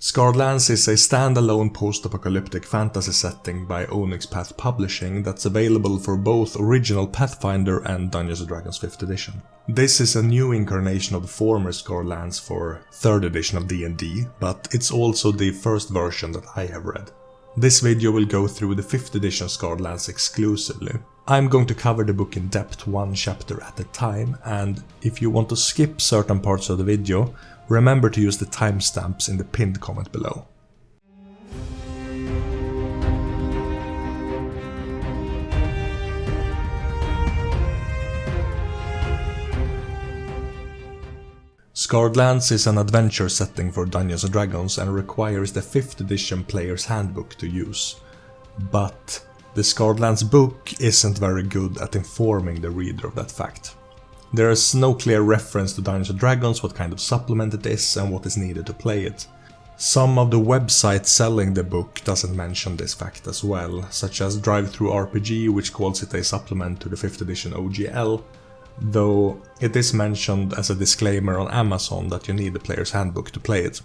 Scarred Lands is a standalone post-apocalyptic fantasy setting by Onyx Path Publishing that's available for both original Pathfinder and Dungeons & Dragons 5th edition. This is a new incarnation of the former Scarred Lands for 3rd edition of D&D, but it's also the first version that I have read. This video will go through the 5th edition Scarred Lands exclusively. I'm going to cover the book in depth one chapter at a time, and if you want to skip certain parts of the video, remember to use the timestamps in the pinned comment below. Scarred Lands is an adventure setting for Dungeons & Dragons and requires the 5th edition player's handbook to use. But the Scarred Lands book isn't very good at informing the reader of that fact. There is no clear reference to Dungeons & Dragons, what kind of supplement it is and what is needed to play it. Some of the websites selling the book doesn't mention this fact as well, such as DriveThruRPG, which calls it a supplement to the 5th edition OGL, though it is mentioned as a disclaimer on Amazon that you need the player's handbook to play it.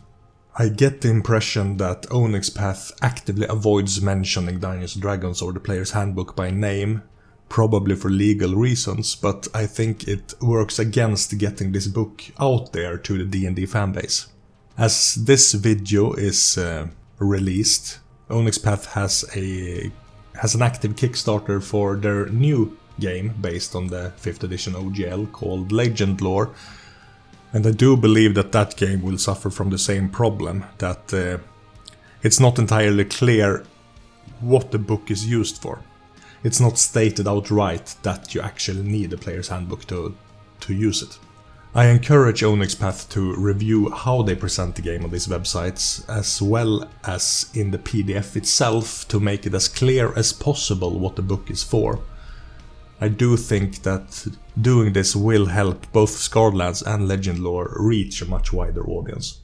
I get the impression that Onyx Path actively avoids mentioning Dungeons & Dragons or the player's handbook by name, probably for legal reasons, but I think it works against getting this book out there to the D&D fanbase. As this video is released, Onyx Path has an active Kickstarter for their new game based on the 5th edition OGL called Legend Lore, and I do believe that that game will suffer from the same problem, that it's not entirely clear what the book is used for. It's not stated outright that you actually need a player's handbook to use it. I encourage Onyx Path to review how they present the game on these websites, as well as in the PDF itself, to make it as clear as possible what the book is for. I do think that doing this will help both Scarred Lands and Legend Lore reach a much wider audience.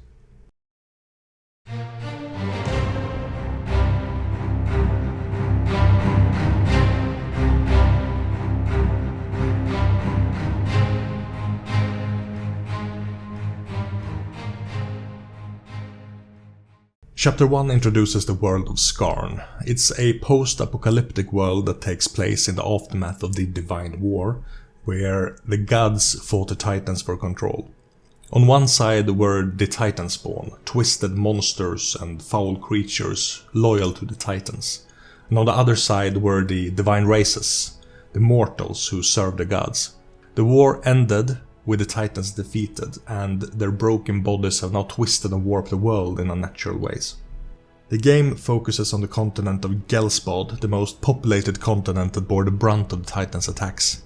Chapter 1 introduces the world of Skarn. It's a post-apocalyptic world that takes place in the aftermath of the Divine War, where the gods fought the Titans for control. On one side were the Titanspawn, twisted monsters and foul creatures loyal to the Titans, and on the other side were the Divine Races, the mortals who served the gods. The war ended with the Titans defeated, and their broken bodies have now twisted and warped the world in unnatural ways. The game focuses on the continent of Ghelspad, the most populated continent that bore the brunt of the Titans' attacks.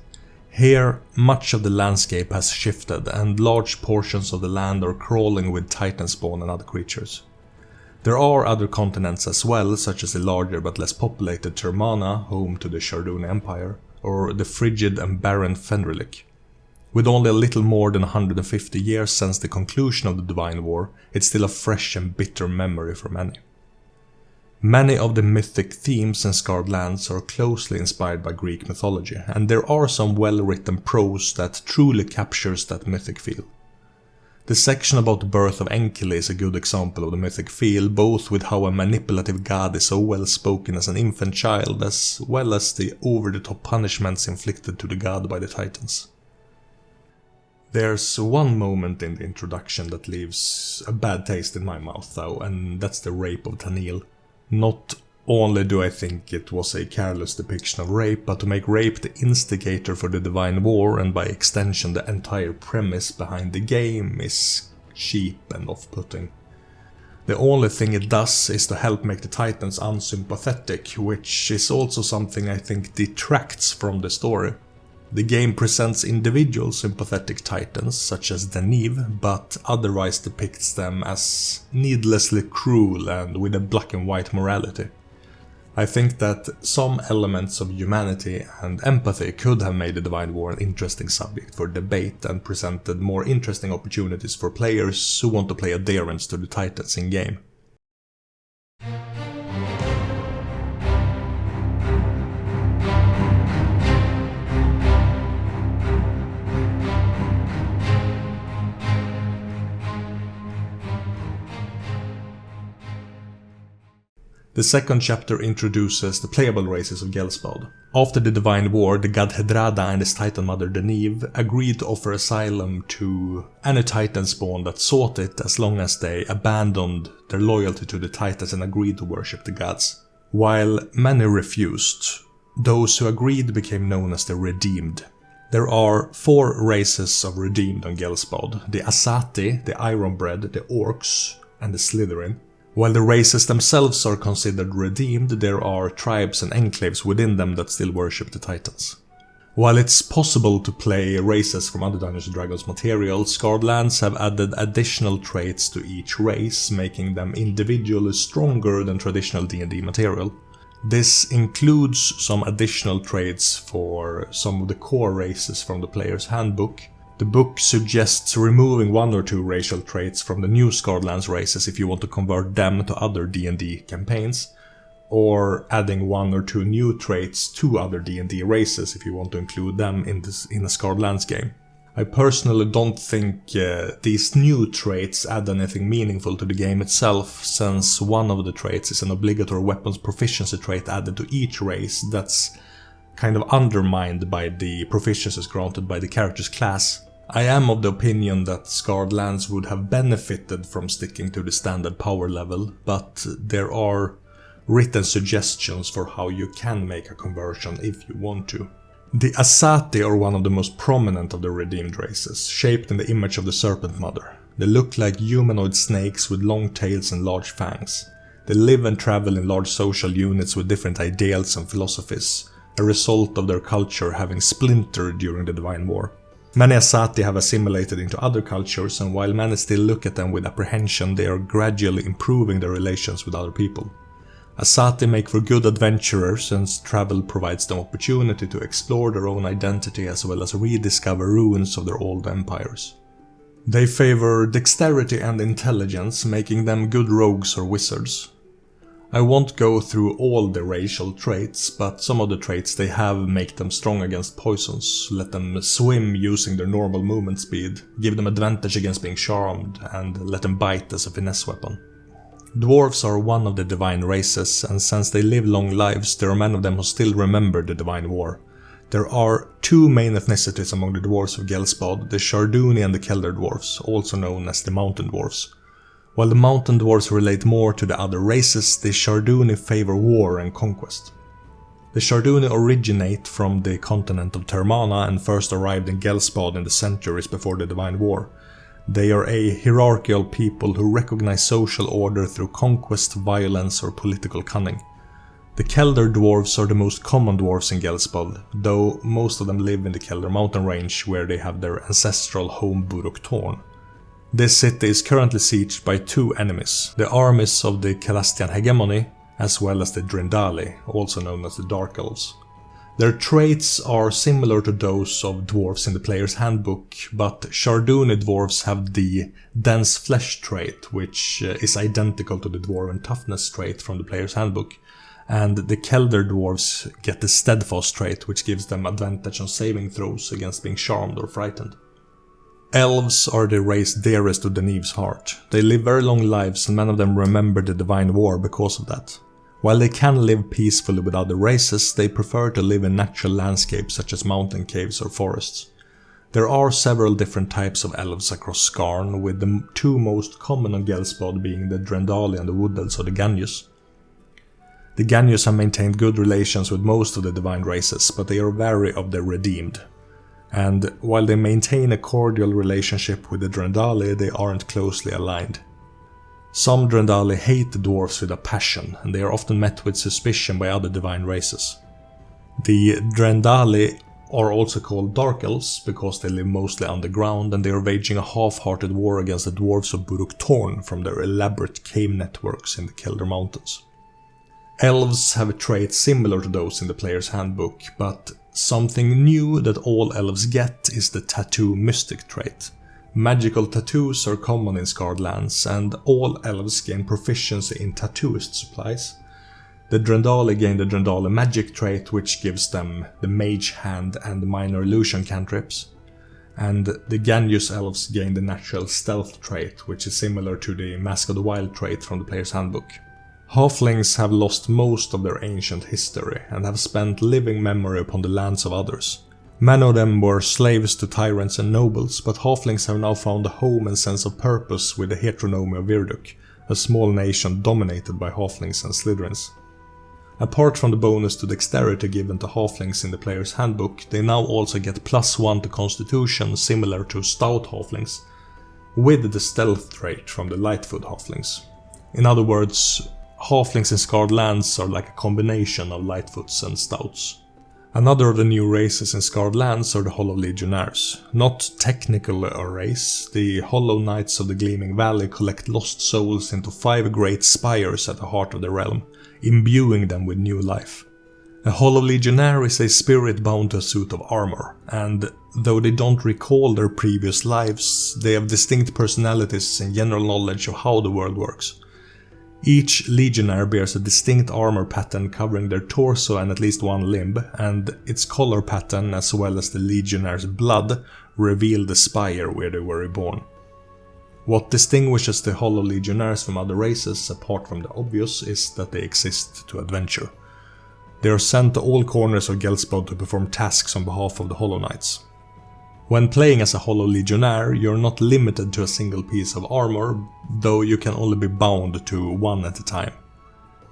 Here, much of the landscape has shifted, and large portions of the land are crawling with Titanspawn and other creatures. There are other continents as well, such as the larger but less populated Termana, home to the Shardun Empire, or the frigid and barren Fenrilik. With only a little more than 150 years since the conclusion of the Divine War, it's still a fresh and bitter memory for many. Many of the mythic themes in Scarred Lands are closely inspired by Greek mythology, and there are some well-written prose that truly captures that mythic feel. The section about the birth of Enki is a good example of the mythic feel, both with how a manipulative god is so well spoken as an infant child, as well as the over-the-top punishments inflicted to the god by the Titans. There's one moment in the introduction that leaves a bad taste in my mouth though, and that's the rape of Tanil. Not only do I think it was a careless depiction of rape, but to make rape the instigator for the Divine War, and by extension the entire premise behind the game, is cheap and off-putting. The only thing it does is to help make the Titans unsympathetic, which is also something I think detracts from the story. The game presents individual sympathetic Titans, such as Daniv, but otherwise depicts them as needlessly cruel and with a black and white morality. I think that some elements of humanity and empathy could have made the Divine War an interesting subject for debate and presented more interesting opportunities for players who want to play adherents to the Titans in-game. The second chapter introduces the playable races of Ghelspad. After the Divine War, the god Hedrada and his Titan mother Deneve agreed to offer asylum to any Titanspawn that sought it as long as they abandoned their loyalty to the Titans and agreed to worship the gods. While many refused, those who agreed became known as the Redeemed. There are 4 races of Redeemed on Ghelspad: the Asati, the Ironbred, the Orcs, and the Slytherin. While the races themselves are considered redeemed, there are tribes and enclaves within them that still worship the Titans. While it's possible to play races from other Dungeons & Dragons material, Scarred Lands have added additional traits to each race, making them individually stronger than traditional D&D material. This includes some additional traits for some of the core races from the player's handbook. The book suggests removing 1 or 2 racial traits from the new Scarred Lands races if you want to convert them to other D&D campaigns, or adding 1 or 2 new traits to other D&D races if you want to include them in a Scarred Lands game. I personally don't think these new traits add anything meaningful to the game itself, since one of the traits is an obligatory weapons proficiency trait added to each race that's kind of undermined by the proficiencies granted by the character's class. I am of the opinion that Scarred Lands would have benefited from sticking to the standard power level, but there are written suggestions for how you can make a conversion if you want to. The Asati are one of the most prominent of the redeemed races, shaped in the image of the Serpent Mother. They look like humanoid snakes with long tails and large fangs. They live and travel in large social units with different ideals and philosophies, a result of their culture having splintered during the Divine War. Many Asati have assimilated into other cultures, and while many still look at them with apprehension, they are gradually improving their relations with other people. Asati make for good adventurers, since travel provides them opportunity to explore their own identity as well as rediscover ruins of their old empires. They favor dexterity and intelligence, making them good rogues or wizards. I won't go through all the racial traits, but some of the traits they have make them strong against poisons, let them swim using their normal movement speed, give them advantage against being charmed, and let them bite as a finesse weapon. Dwarves are one of the divine races, and since they live long lives, there are many of them who still remember the Divine War. There are 2 main ethnicities among the dwarves of Ghelspad, the Sharduni and the Kelder dwarves, also known as the Mountain dwarves. While the Mountain dwarves relate more to the other races, the Sharduni favor war and conquest. The Sharduni originate from the continent of Termana and first arrived in Ghelspad in the centuries before the Divine War. They are a hierarchical people who recognize social order through conquest, violence, or political cunning. The Kelder dwarves are the most common dwarves in Ghelspad, though most of them live in the Kelder mountain range where they have their ancestral home Buruk Torn. This city is currently sieged by 2 enemies, the armies of the Calastian hegemony, as well as the Drindali, also known as the Dark Elves. Their traits are similar to those of dwarves in the player's handbook, but Sharduni dwarves have the dense flesh trait, which is identical to the dwarven toughness trait from the player's handbook, and the Kelder dwarves get the steadfast trait, which gives them advantage on saving throws against being charmed or frightened. Elves are the race dearest to Deneve's heart. They live very long lives, and many of them remember the Divine War because of that. While they can live peacefully with other races, they prefer to live in natural landscapes such as mountain caves or forests. There are several different types of elves across Skarn, with the 2 most common on Ghelspad being the Drendali and the Wood Elves or the Ganyus. The Ganyus have maintained good relations with most of the divine races, but they are wary of the Redeemed. And while they maintain a cordial relationship with the Drendali, they aren't closely aligned. Some Drendali hate the dwarves with a passion, and they are often met with suspicion by other divine races. The Drendali are also called Dark Elves because they live mostly underground, and they are waging a half-hearted war against the dwarves of Buruk Torn from their elaborate cave networks in the Kelder Mountains. Elves have traits similar to those in the player's handbook, but something new that all elves get is the Tattoo Mystic trait. Magical tattoos are common in Scarred Lands, and all elves gain proficiency in tattooist supplies. The Drendali gain the Drendali magic trait, which gives them the Mage Hand and minor illusion cantrips. And the Ganyus elves gain the natural stealth trait, which is similar to the Mask of the Wild trait from the player's handbook. Halflings have lost most of their ancient history and have spent living memory upon the lands of others. Many of them were slaves to tyrants and nobles, but halflings have now found a home and sense of purpose with the heteronomy of Virduk, a small nation dominated by halflings and Slytherins. Apart from the bonus to dexterity given to halflings in the player's handbook, they now also get +1 to constitution similar to stout halflings, with the stealth trait from the lightfoot halflings. In other words, halflings in Scarred Lands are like a combination of lightfoots and stouts. Another of the new races in Scarred Lands are the Hollow Legionnaires. Not technically a race, the Hollow Knights of the Gleaming Valley collect lost souls into 5 great spires at the heart of the realm, imbuing them with new life. A Hollow Legionnaire is a spirit bound to a suit of armor, and though they don't recall their previous lives, they have distinct personalities and general knowledge of how the world works. Each Legionnaire bears a distinct armor pattern covering their torso and at least one limb, and its color pattern as well as the Legionnaire's blood reveal the spire where they were reborn. What distinguishes the Hollow Legionnaires from other races, apart from the obvious, is that they exist to adventure. They are sent to all corners of Ghelspad to perform tasks on behalf of the Hollow Knights. When playing as a Hollow Legionnaire, you're not limited to a single piece of armor, though you can only be bound to one at a time.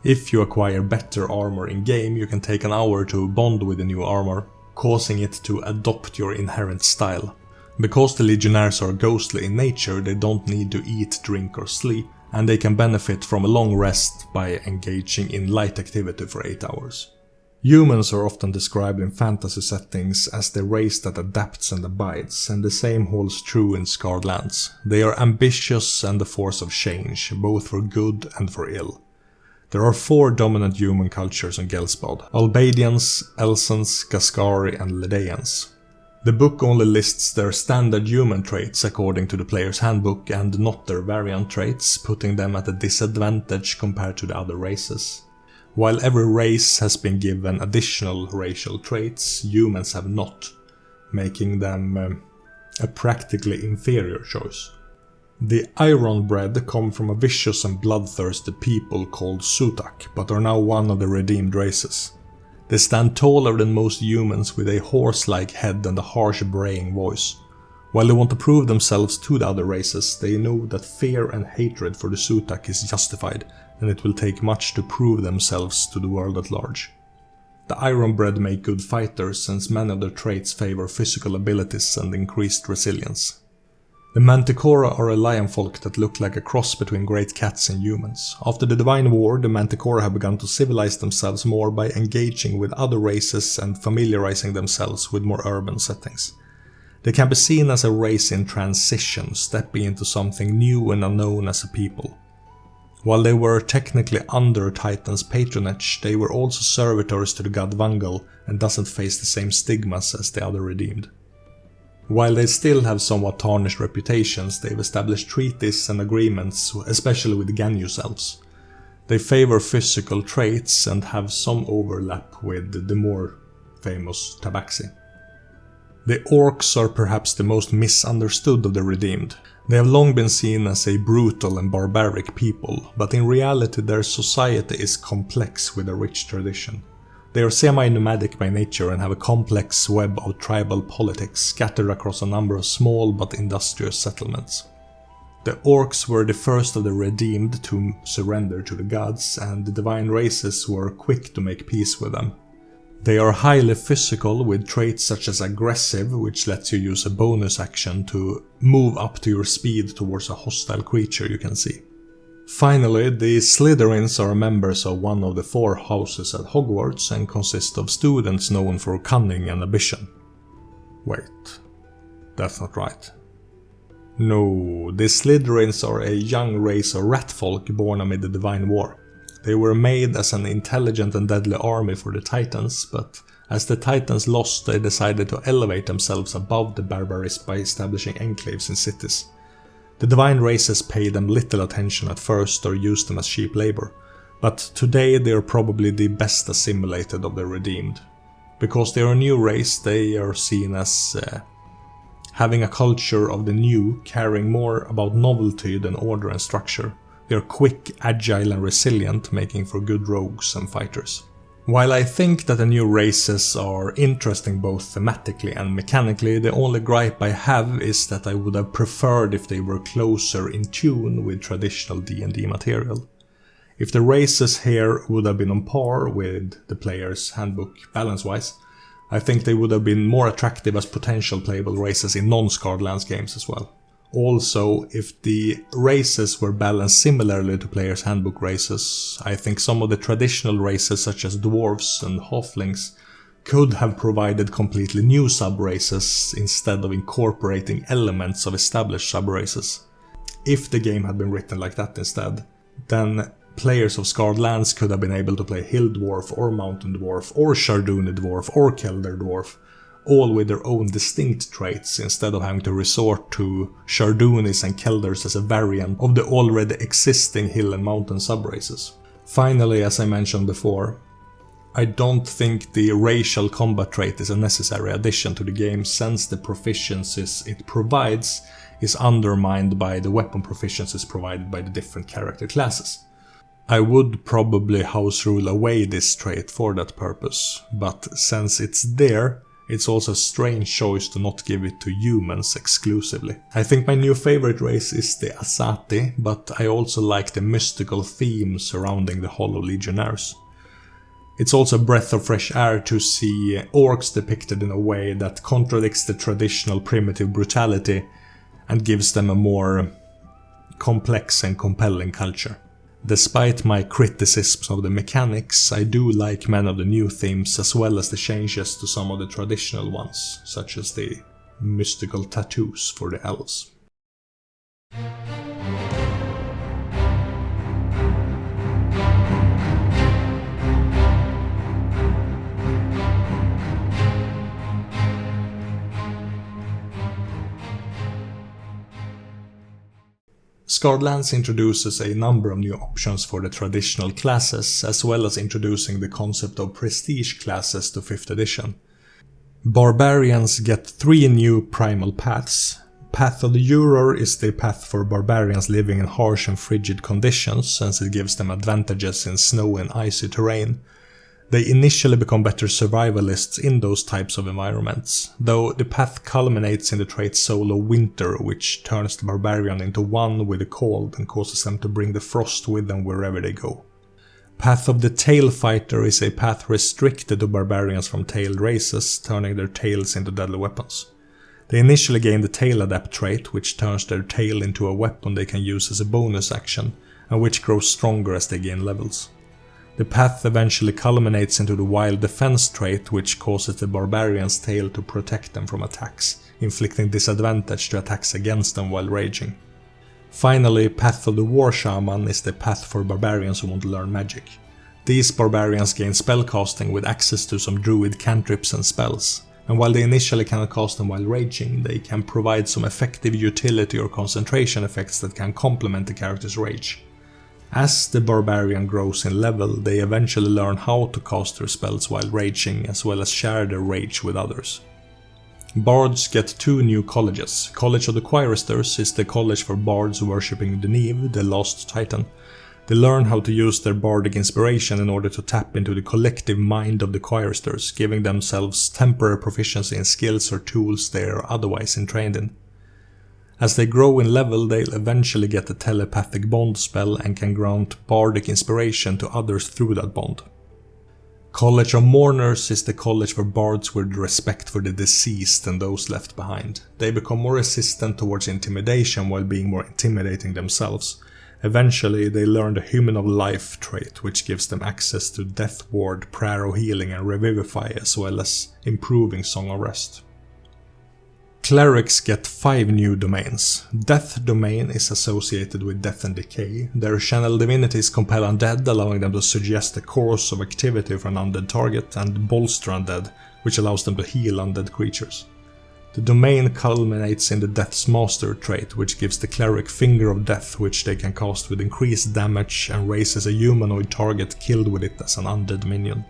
If you acquire better armor in-game, you can take an hour to bond with the new armor, causing it to adopt your inherent style. Because the Legionnaires are ghostly in nature, they don't need to eat, drink or sleep, and they can benefit from a long rest by engaging in light activity for 8 hours. Humans are often described in fantasy settings as the race that adapts and abides, and the same holds true in Scarred Lands. They are ambitious and a force of change, both for good and for ill. There are 4 dominant human cultures in Ghelspad: Albadians, Elsens, Gascari and Ledaeans. The book only lists their standard human traits according to the player's handbook and not their variant traits, putting them at a disadvantage compared to the other races. While every race has been given additional racial traits, humans have not, making them a practically inferior choice. The Ironbred come from a vicious and bloodthirsty people called Sutak, but are now one of the redeemed races. They stand taller than most humans with a horse-like head and a harsh braying voice. While they want to prove themselves to the other races, they know that fear and hatred for the Sutak is justified, and it will take much to prove themselves to the world at large. The Ironbred make good fighters, since many of their traits favor physical abilities and increased resilience. The Manticora are a lion folk that look like a cross between great cats and humans. After the Divine War, the Manticora have begun to civilize themselves more by engaging with other races and familiarizing themselves with more urban settings. They can be seen as a race in transition, stepping into something new and unknown as a people. While they were technically under Titan's patronage, they were also servitors to the god Vangal and doesn't face the same stigmas as the other redeemed. While they still have somewhat tarnished reputations, they've established treaties and agreements, especially with the Ganyus elves. They favor physical traits and have some overlap with the more famous Tabaxi. The Orcs are perhaps the most misunderstood of the redeemed. They have long been seen as a brutal and barbaric people, but in reality their society is complex with a rich tradition. They are semi-nomadic by nature and have a complex web of tribal politics scattered across a number of small but industrious settlements. The Orcs were the first of the redeemed to surrender to the gods, and the divine races were quick to make peace with them. They are highly physical, with traits such as aggressive, which lets you use a bonus action to move up to your speed towards a hostile creature you can see. Finally, the Slytherins are members of one of the 4 houses at Hogwarts and consist of students known for cunning and ambition. Wait, that's not right. No, the Slytherins are a young race of ratfolk born amid the Divine War. They were made as an intelligent and deadly army for the Titans, but as the Titans lost, they decided to elevate themselves above the barbarists by establishing enclaves in cities. The divine races paid them little attention at first or used them as cheap labor, but today they are probably the best assimilated of the redeemed. Because they are a new race, they are seen as having a culture of the new, caring more about novelty than order and structure. They're quick, agile and resilient, making for good rogues and fighters. While I think that the new races are interesting both thematically and mechanically, the only gripe I have is that I would have preferred if they were closer in tune with traditional D&D material. If the races here would have been on par with the player's handbook balance-wise, I think they would have been more attractive as potential playable races in non-Scarred Lands games as well. Also, if the races were balanced similarly to players' handbook races, I think some of the traditional races such as dwarves and halflings could have provided completely new sub-races instead of incorporating elements of established sub-races. If the game had been written like that instead, then players of Scarred Lands could have been able to play Hill Dwarf or Mountain Dwarf or Sharduni Dwarf or Kelder Dwarf, all with their own distinct traits instead of having to resort to Shardunis and Kelders as a variant of the already existing hill and mountain subraces. Finally, as I mentioned before, I don't think the racial combat trait is a necessary addition to the game since the proficiencies it provides is undermined by the weapon proficiencies provided by the different character classes. I would probably house rule away this trait for that purpose, but since it's there, it's also a strange choice to not give it to humans exclusively. I think my new favorite race is the Asati, but I also like the mystical theme surrounding the Hollow Legionnaires. It's also a breath of fresh air to see orcs depicted in a way that contradicts the traditional primitive brutality and gives them a more complex and compelling culture. Despite my criticisms of the mechanics, I do like many of the new themes as well as the changes to some of the traditional ones, such as the mystical tattoos for the elves. Scarred Lands introduces a number of new options for the traditional classes, as well as introducing the concept of prestige classes to 5th edition. Barbarians get 3 new primal paths. Path of the Juror is the path for barbarians living in harsh and frigid conditions, since it gives them advantages in snow and icy terrain. They initially become better survivalists in those types of environments, though the path culminates in the trait Soul of Winter, which turns the barbarian into one with the cold and causes them to bring the frost with them wherever they go. Path of the Tail Fighter is a path restricted to barbarians from tailed races, turning their tails into deadly weapons. They initially gain the Tail Adapt trait, which turns their tail into a weapon they can use as a bonus action, and which grows stronger as they gain levels. The path eventually culminates into the Wild Defense trait, which causes the barbarian's tail to protect them from attacks, inflicting disadvantage to attacks against them while raging. Finally, Path of the War Shaman is the path for barbarians who want to learn magic. These barbarians gain spellcasting with access to some druid cantrips and spells, and while they initially cannot cast them while raging, they can provide some effective utility or concentration effects that can complement the character's rage. As the barbarian grows in level, they eventually learn how to cast their spells while raging, as well as share their rage with others. Bards get 2 new colleges. College of the Choristers is the college for bards worshipping Deneve, the Lost Titan. They learn how to use their bardic inspiration in order to tap into the collective mind of the Choristers, giving themselves temporary proficiency in skills or tools they are otherwise entrained in. As they grow in level, they'll eventually get a telepathic bond spell and can grant bardic inspiration to others through that bond. College of Mourners is the college for bards with respect for the deceased and those left behind. They become more resistant towards intimidation while being more intimidating themselves. Eventually, they learn the Human of Life trait, which gives them access to Death Ward, Prayer of Healing and Revivify, as well as improving Song of Rest. Clerics get 5 new domains. Death domain is associated with death and decay. Their channel divinities compel undead, allowing them to suggest a course of activity for an undead target, and bolster undead, which allows them to heal undead creatures. The domain culminates in the Death's Master trait, which gives the cleric Finger of Death, which they can cast with increased damage and raises a humanoid target killed with it as an undead minion.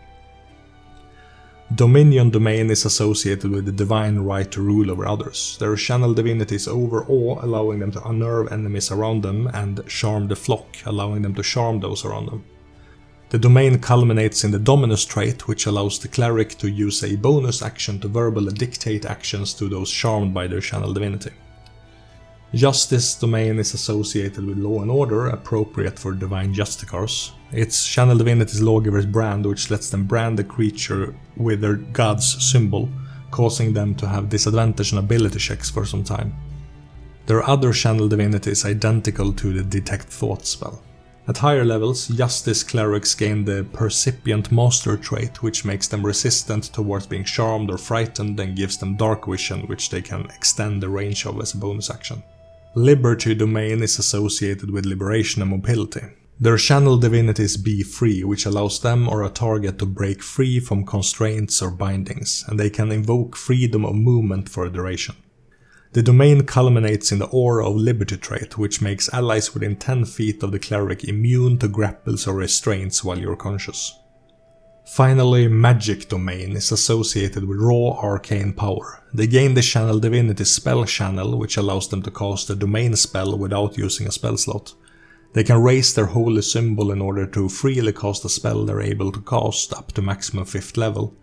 Dominion domain is associated with the divine right to rule over others. Their channel divinity is overawe, allowing them to unnerve enemies around them, and charm the flock, allowing them to charm those around them. The domain culminates in the Dominus trait, which allows the cleric to use a bonus action to verbally dictate actions to those charmed by their channel divinity. Justice domain is associated with law and order, appropriate for divine justicars. Its channel divinity is Lawgiver's brand, which lets them brand the creature with their god's symbol, causing them to have disadvantage on ability checks for some time. Their other channel divinity is identical to the Detect Thought spell. At higher levels, Justice clerics gain the Percipient Master trait, which makes them resistant towards being charmed or frightened and gives them Dark Vision, which they can extend the range of as a bonus action. Liberty domain is associated with liberation and mobility. Their channel divinity is Be Free, which allows them or a target to break free from constraints or bindings, and they can invoke freedom of movement for a duration. The domain culminates in the Aura of Liberty trait, which makes allies within 10 feet of the cleric immune to grapples or restraints while you're conscious. Finally, Magic domain is associated with raw arcane power. They gain the channel divinity Spell Channel, which allows them to cast a domain spell without using a spell slot. They can raise their holy symbol in order to freely cast a spell they're able to cast up to maximum 5th level.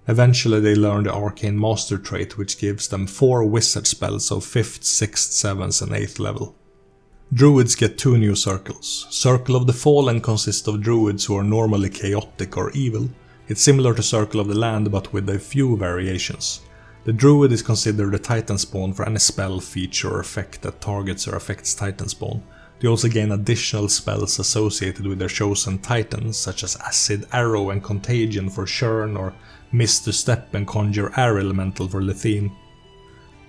Eventually they learn the Arcane Master trait, which gives them 4 wizard spells of 5th, 6th, 7th and 8th level. Druids get 2 new circles. Circle of the Fallen consists of druids who are normally chaotic or evil. It's similar to Circle of the Land but with a few variations. The druid is considered a Titanspawn for any spell, feature or effect that targets or affects Titanspawn. They also gain additional spells associated with their chosen titans, such as Acid, Arrow and Contagion for Churn, or Mist to Step and Conjure Air Elemental for Lethene.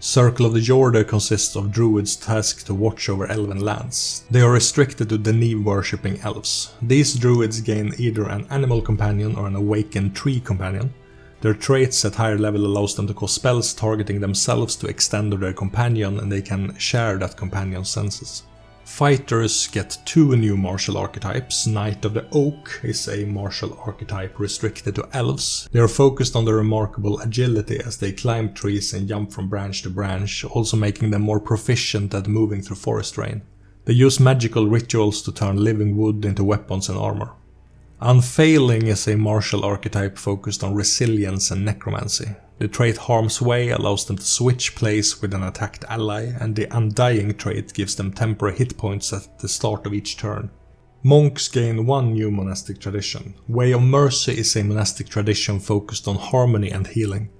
Circle of the Jorder consists of druids tasked to watch over elven lands. They are restricted to Deneve worshipping elves. These druids gain either an animal companion or an awakened tree companion. Their traits at higher level allows them to cast spells targeting themselves to extend their companion, and they can share that companion's senses. Fighters get 2 new martial archetypes. Knight of the Oak is a martial archetype restricted to elves. They are focused on their remarkable agility as they climb trees and jump from branch to branch, also making them more proficient at moving through forest terrain. They use magical rituals to turn living wood into weapons and armor. Unfailing is a martial archetype focused on resilience and necromancy. The trait Harm's Way allows them to switch place with an attacked ally, and the Undying trait gives them temporary hit points at the start of each turn. Monks gain 1 new monastic tradition. Way of Mercy is a monastic tradition focused on harmony and healing.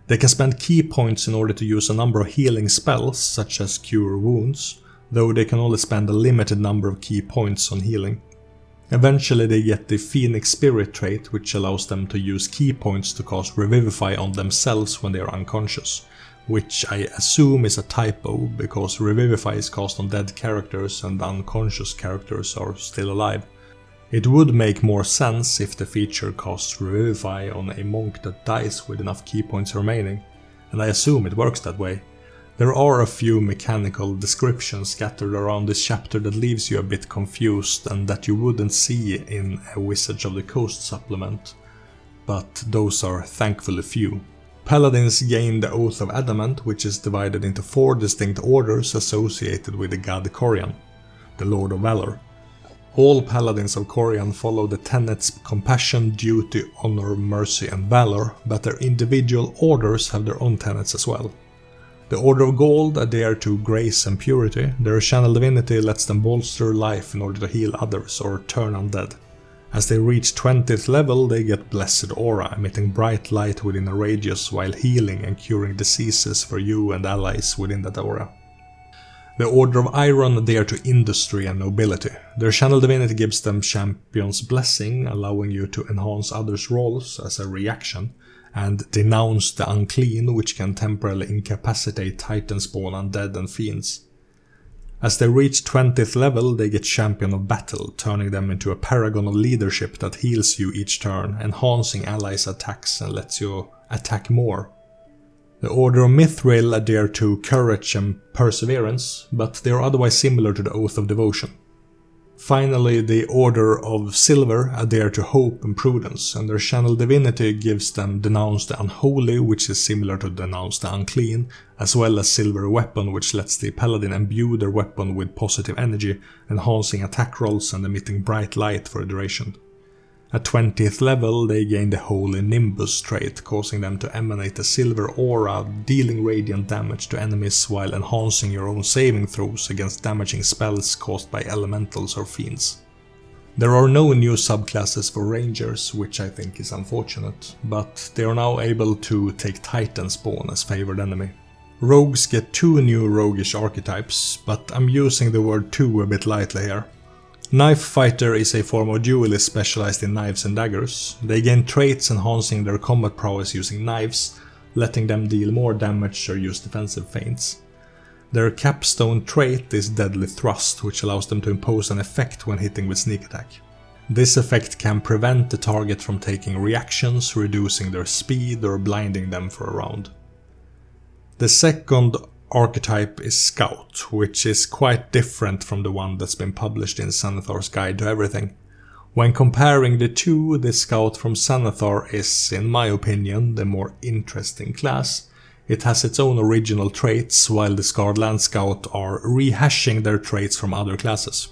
They can spend key points in order to use a number of healing spells, such as Cure Wounds, though they can only spend a limited number of key points on healing. Eventually they get the Phoenix Spirit trait, which allows them to use key points to cast Revivify on themselves when they are unconscious, which I assume is a typo, because Revivify is cast on dead characters and unconscious characters are still alive. It would make more sense if the feature casts Revivify on a monk that dies with enough key points remaining, and I assume it works that way. There are a few mechanical descriptions scattered around this chapter that leaves you a bit confused and that you wouldn't see in a Wizards of the Coast supplement, but those are thankfully few. Paladins gain the Oath of Adamant, which is divided into 4 distinct orders associated with the god Corian, the Lord of Valor. All Paladins of Corian follow the tenets Compassion, Duty, Honor, Mercy and Valor, but their individual orders have their own tenets as well. The Order of Gold adhere to Grace and Purity. Their channel divinity lets them bolster life in order to heal others or turn undead. As they reach 20th level, they get Blessed Aura, emitting bright light within a radius while healing and curing diseases for you and allies within that aura. The Order of Iron adhere to Industry and Nobility. Their channel divinity gives them Champion's Blessing, allowing you to enhance others' rolls as a reaction, and Denounce the Unclean, which can temporarily incapacitate Titanspawn, undead and fiends. As they reach 20th level, they get Champion of Battle, turning them into a paragon of leadership that heals you each turn, enhancing allies' attacks and lets you attack more. The Order of Mithril adhere to Courage and Perseverance, but they are otherwise similar to the Oath of Devotion. Finally, the Order of Silver adhere to Hope and Prudence, and their channel divinity gives them Denounce the Unholy, which is similar to Denounce the Unclean, as well as Silver Weapon, which lets the paladin imbue their weapon with positive energy, enhancing attack rolls and emitting bright light for a duration. At 20th level, they gain the Holy Nimbus trait, causing them to emanate a silver aura, dealing radiant damage to enemies while enhancing your own saving throws against damaging spells caused by elementals or fiends. There are no new subclasses for Rangers, which I think is unfortunate, but they are now able to take Titanspawn as favored enemy. Rogues get 2 new roguish archetypes, but I'm using the word 2 a bit lightly here. Knife Fighter is a form of duelist specialized in knives and daggers. They gain traits enhancing their combat prowess using knives, letting them deal more damage or use defensive feints. Their capstone trait is Deadly Thrust, which allows them to impose an effect when hitting with sneak attack. This effect can prevent the target from taking reactions, reducing their speed or blinding them for a round. The second archetype is Scout, which is quite different from the one that's been published in Xanathar's Guide to Everything. When comparing the two, the Scout from Xanathar is, in my opinion, the more interesting class. It has its own original traits, while the Scarred Land Scout are rehashing their traits from other classes.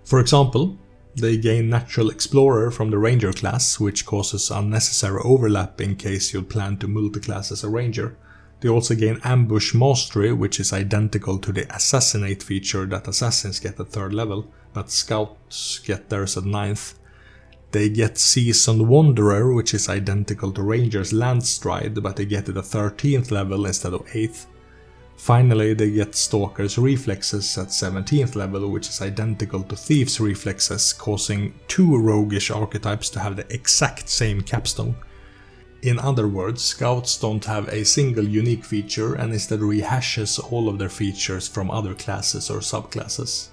For example, they gain Natural Explorer from the Ranger class, which causes unnecessary overlap in case you'd plan to multiclass as a Ranger. They also gain Ambush Mastery, which is identical to the Assassinate feature that Assassins get at 3rd level, but Scouts get theirs at 9th. They get Seasoned Wanderer, which is identical to Ranger's Landstride, but they get it at 13th level instead of 8th. Finally, they get Stalker's Reflexes at 17th level, which is identical to Thief's Reflexes, causing 2 roguish archetypes to have the exact same capstone. In other words, Scouts don't have a single unique feature and instead rehashes all of their features from other classes or subclasses.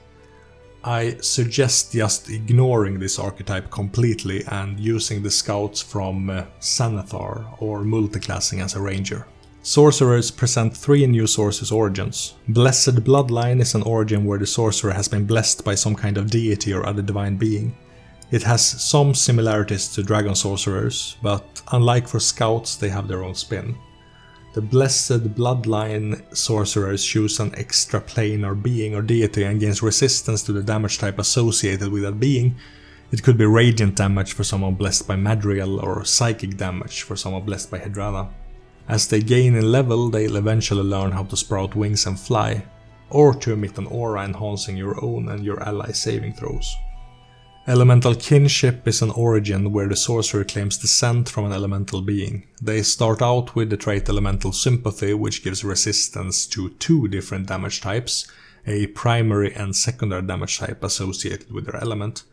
I suggest just ignoring this archetype completely and using the Scouts from Xanathar or multiclassing as a Ranger. Sorcerers present 3 new Sorcerer's origins. Blessed Bloodline is an origin where the sorcerer has been blessed by some kind of deity or other divine being. It has some similarities to Dragon Sorcerers, but unlike for Scouts, they have their own spin. The Blessed Bloodline sorcerers choose an extraplanar being or deity and gains resistance to the damage type associated with that being. It could be radiant damage for someone blessed by Madrigal or psychic damage for someone blessed by Hydrana. As they gain in level, they'll eventually learn how to sprout wings and fly, or to emit an aura enhancing your own and your allies' saving throws. Elemental Kinship is an origin where the sorcerer claims descent from an elemental being. They start out with the trait Elemental Sympathy, which gives resistance to 2 different damage types, a primary and secondary damage type associated with their element.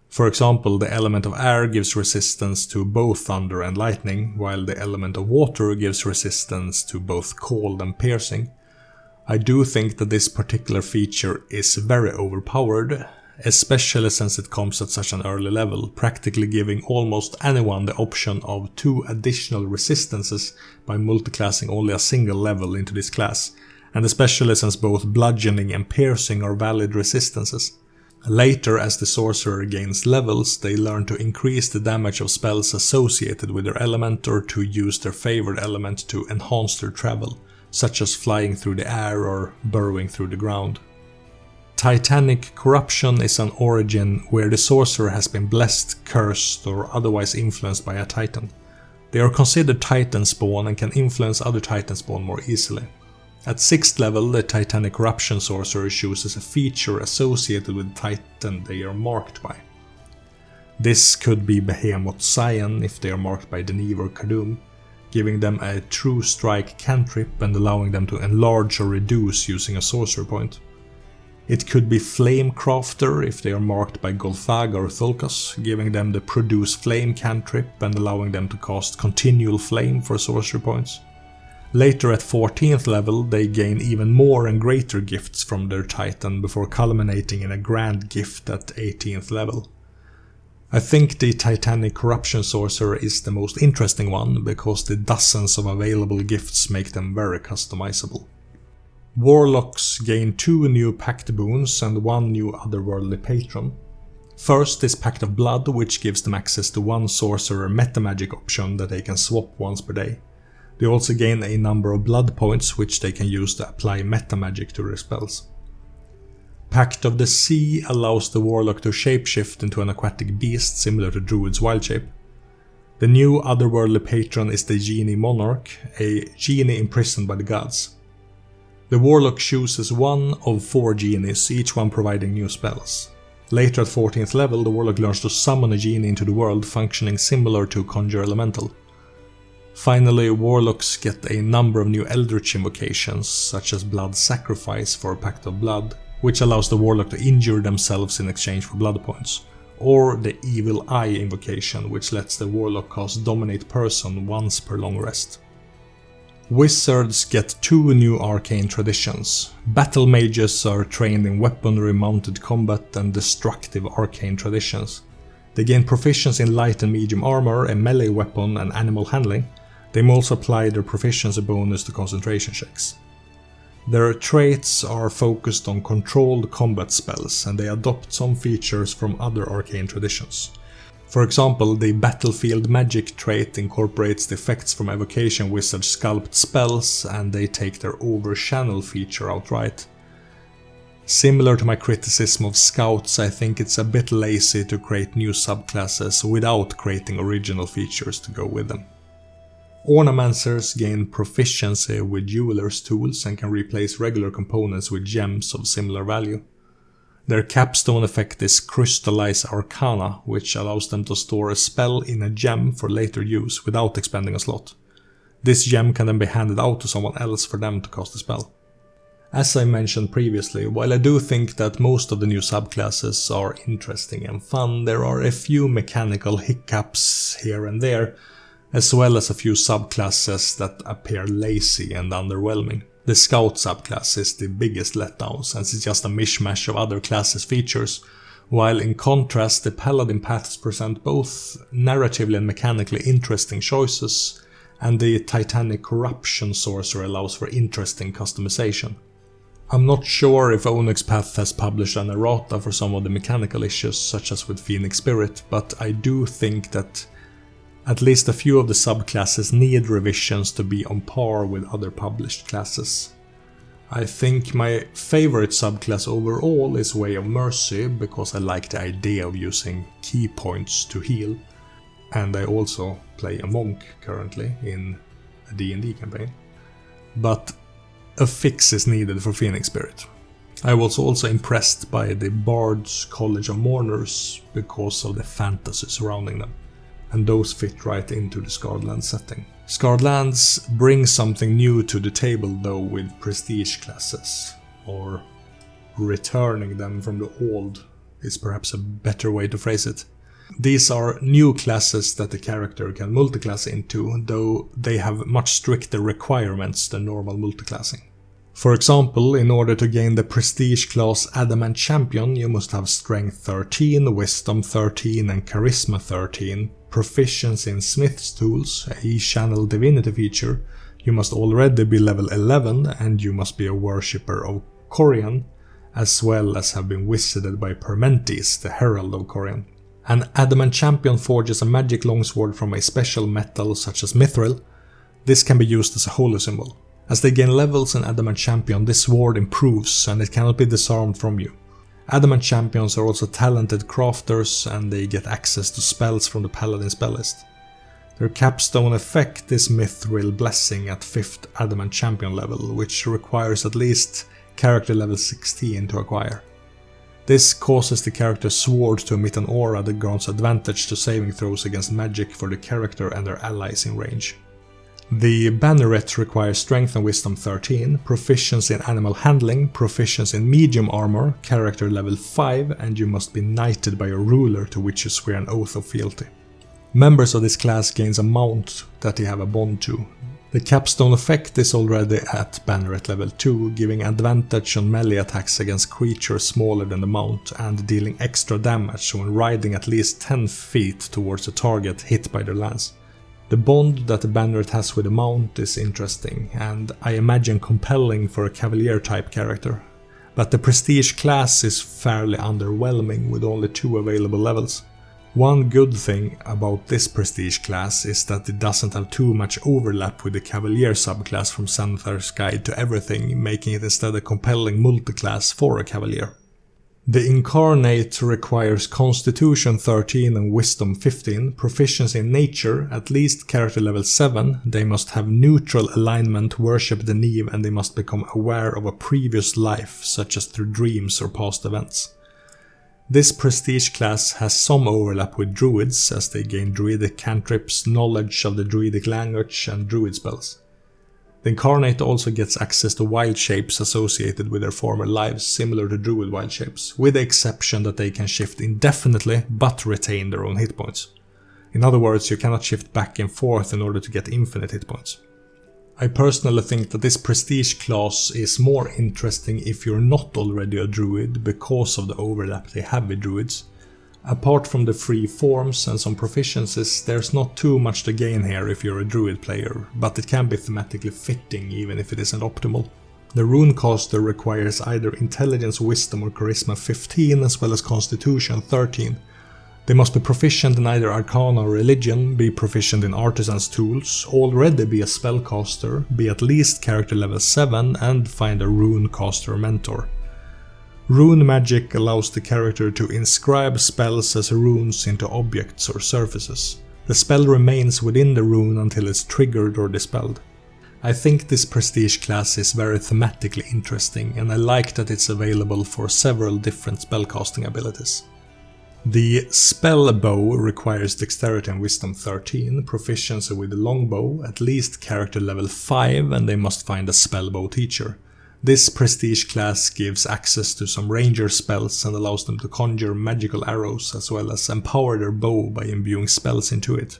For example, the element of air gives resistance to both thunder and lightning, while the element of water gives resistance to both cold and piercing. I do think that this particular feature is very overpowered, especially since it comes at such an early level, practically giving almost anyone the option of 2 additional resistances by multiclassing only a single level into this class, and especially since both bludgeoning and piercing are valid resistances. Later, as the sorcerer gains levels, they learn to increase the damage of spells associated with their element or to use their favored element to enhance their travel, such as flying through the air or burrowing through the ground. Titanic Corruption is an origin where the sorcerer has been blessed, cursed, or otherwise influenced by a titan. They are considered Titanspawn and can influence other Titanspawn more easily. At 6th level, the Titanic Corruption sorcerer chooses a feature associated with the titan they are marked by. This could be Behemoth Scion if they are marked by Deneve or Kadum, giving them a True Strike cantrip and allowing them to enlarge or reduce using a sorcerer point. It could be Flamecrafter if they are marked by Golthaga or Thulkas, giving them the Produce Flame cantrip and allowing them to cast Continual Flame for sorcery points. Later at 14th level, they gain even more and greater gifts from their titan before culminating in a grand gift at 18th level. I think the Titanic Corruption sorcerer is the most interesting one because the dozens of available gifts make them very customizable. Warlocks gain 2 new pact boons and 1 new otherworldly patron. First is Pact of Blood, which gives them access to 1 sorcerer metamagic option that they can swap once per day. They also gain a number of blood points which they can use to apply metamagic to their spells. Pact of the Sea allows the Warlock to shapeshift into an aquatic beast similar to Druid's wild shape. The new otherworldly patron is the Genie Monarch, a genie imprisoned by the gods. The Warlock chooses 1 of 4 genies, each one providing new spells. Later at 14th level, the Warlock learns to summon a genie into the world, functioning similar to Conjure Elemental. Finally, Warlocks get a number of new Eldritch invocations, such as Blood Sacrifice for Pact of Blood, which allows the Warlock to injure themselves in exchange for blood points, or the Evil Eye invocation, which lets the Warlock cast Dominate Person once per long rest. Wizards get 2 new arcane traditions. Battle mages are trained in weaponry, mounted combat and destructive arcane traditions. They gain proficiency in light and medium armor, a melee weapon and animal handling. They may also apply their proficiency bonus to concentration checks. Their traits are focused on controlled combat spells, and they adopt some features from other arcane traditions. For example, the Battlefield Magic trait incorporates the effects from Evocation Wizard's Sculpt spells, and they take their Overchannel feature outright. Similar to my criticism of Scouts, I think it's a bit lazy to create new subclasses without creating original features to go with them. Ornamancers gain proficiency with Jeweler's tools and can replace regular components with gems of similar value. Their capstone effect is Crystallize Arcana, which allows them to store a spell in a gem for later use without expending a slot. This gem can then be handed out to someone else for them to cast a spell. As I mentioned previously, while I do think that most of the new subclasses are interesting and fun, there are a few mechanical hiccups here and there, as well as a few subclasses that appear lazy and underwhelming. The Scout subclass is the biggest letdown, since it's just a mishmash of other classes' features, while in contrast the Paladin paths present both narratively and mechanically interesting choices, and the Titanic Corruption Sorcerer allows for interesting customization. I'm not sure if Onyx Path has published an errata for some of the mechanical issues, such as with Phoenix Spirit, but I do think that at least a few of the subclasses need revisions to be on par with other published classes. I think my favorite subclass overall is Way of Mercy, because I like the idea of using key points to heal, and I also play a monk currently in a D&D campaign. But a fix is needed for Phoenix Spirit. I was also impressed by the Bard's College of Mourners because of the fantasy surrounding them, and those fit right into the Scarred Lands setting. Scarred Lands bring something new to the table though with prestige classes, or returning them from the old is perhaps a better way to phrase it. These are new classes that the character can multiclass into, though they have much stricter requirements than normal multiclassing. For example, in order to gain the prestige class Adamant Champion, you must have Strength 13, Wisdom 13 and Charisma 13, proficiency in Smith's Tools, a Channel Divinity feature, you must already be level 11 and you must be a worshipper of Corian, as well as have been wizarded by Permentis, the Herald of Corian. An Adamant Champion forges a magic longsword from a special metal such as Mithril. This can be used as a holy symbol. As they gain levels in Adamant Champion, this sword improves and it cannot be disarmed from you. Adamant Champions are also talented crafters and they get access to spells from the Paladin spell list. Their capstone effect is Mithril Blessing at 5th Adamant Champion level, which requires at least character level 16 to acquire. This causes the character's sword to emit an aura that grants advantage to saving throws against magic for the character and their allies in range. The Banneret requires Strength and Wisdom 13, proficiency in Animal Handling, proficiency in Medium Armor, character level 5, and you must be knighted by a ruler to which you swear an oath of fealty. Members of this class gains a mount that they have a bond to. The capstone effect is already at Banneret level 2, giving advantage on melee attacks against creatures smaller than the mount and dealing extra damage when riding at least 10 feet towards a target hit by their lance. The bond that the Banneret has with the Mount is interesting, and I imagine compelling for a Cavalier type character. But the Prestige class is fairly underwhelming with only 2 available levels. One good thing about this Prestige class is that it doesn't have too much overlap with the Cavalier subclass from Xanathar's Guide to Everything, making it instead a compelling multiclass for a Cavalier. The Incarnate requires Constitution 13 and Wisdom 15, proficiency in Nature, at least character level 7, they must have neutral alignment, worship the Neve, and they must become aware of a previous life, such as through dreams or past events. This Prestige class has some overlap with Druids, as they gain Druidic cantrips, knowledge of the Druidic language, and Druid spells. The Incarnate also gets access to wild shapes associated with their former lives, similar to Druid wild shapes, with the exception that they can shift indefinitely but retain their own hit points. In other words, you cannot shift back and forth in order to get infinite hit points. I personally think that this Prestige class is more interesting if you're not already a Druid because of the overlap they have with Druids. Apart from the free forms and some proficiencies, there's not too much to gain here if you're a Druid player, but it can be thematically fitting even if it isn't optimal. The Runecaster requires either Intelligence, Wisdom or Charisma 15 as well as Constitution 13. They must be proficient in either Arcana or Religion, be proficient in Artisan's tools, already be a spellcaster, be at least character level 7 and find a Runecaster mentor. Rune magic allows the character to inscribe spells as runes into objects or surfaces. The spell remains within the rune until it's triggered or dispelled. I think this Prestige class is very thematically interesting, and I like that it's available for several different spellcasting abilities. The spell bow requires Dexterity and Wisdom 13, proficiency with the longbow, at least character level 5, and they must find a spellbow teacher. This Prestige class gives access to some ranger spells and allows them to conjure magical arrows as well as empower their bow by imbuing spells into it.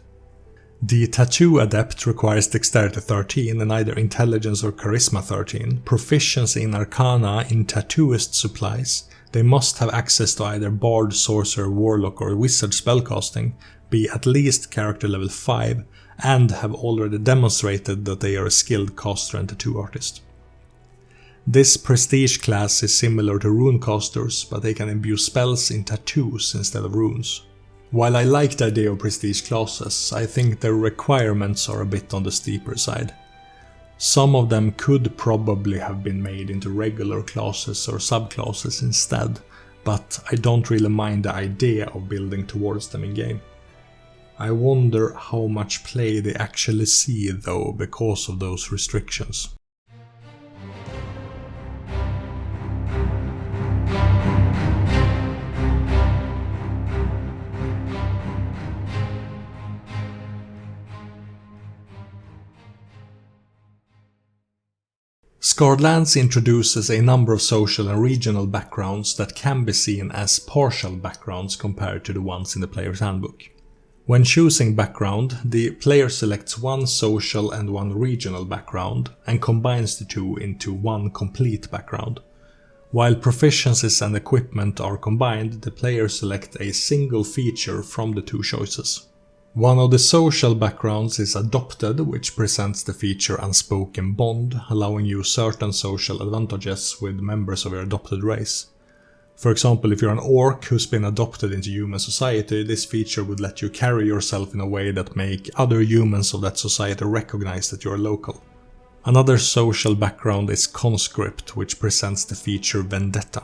The Tattoo Adept requires Dexterity 13 and either Intelligence or Charisma 13, proficiency in Arcana in Tattooist supplies. They must have access to either Bard, Sorcerer, Warlock or Wizard spellcasting, be at least character level 5, and have already demonstrated that they are a skilled caster and tattoo artist. This Prestige class is similar to Runecasters, but they can imbue spells in tattoos instead of runes. While I like the idea of Prestige classes, I think their requirements are a bit on the steeper side. Some of them could probably have been made into regular classes or subclasses instead, but I don't really mind the idea of building towards them in game. I wonder how much play they actually see though because of those restrictions. Scarred Lands introduces a number of social and regional backgrounds that can be seen as partial backgrounds compared to the ones in the player's handbook. When choosing background, the player selects one social and one regional background and combines the two into one complete background. While proficiencies and equipment are combined, the player selects a single feature from the two choices. One of the social backgrounds is Adopted, which presents the feature Unspoken Bond, allowing you certain social advantages with members of your adopted race. For example, if you're an orc who's been adopted into human society, this feature would let you carry yourself in a way that make other humans of that society recognize that you're local. Another social background is Conscript, which presents the feature Vendetta.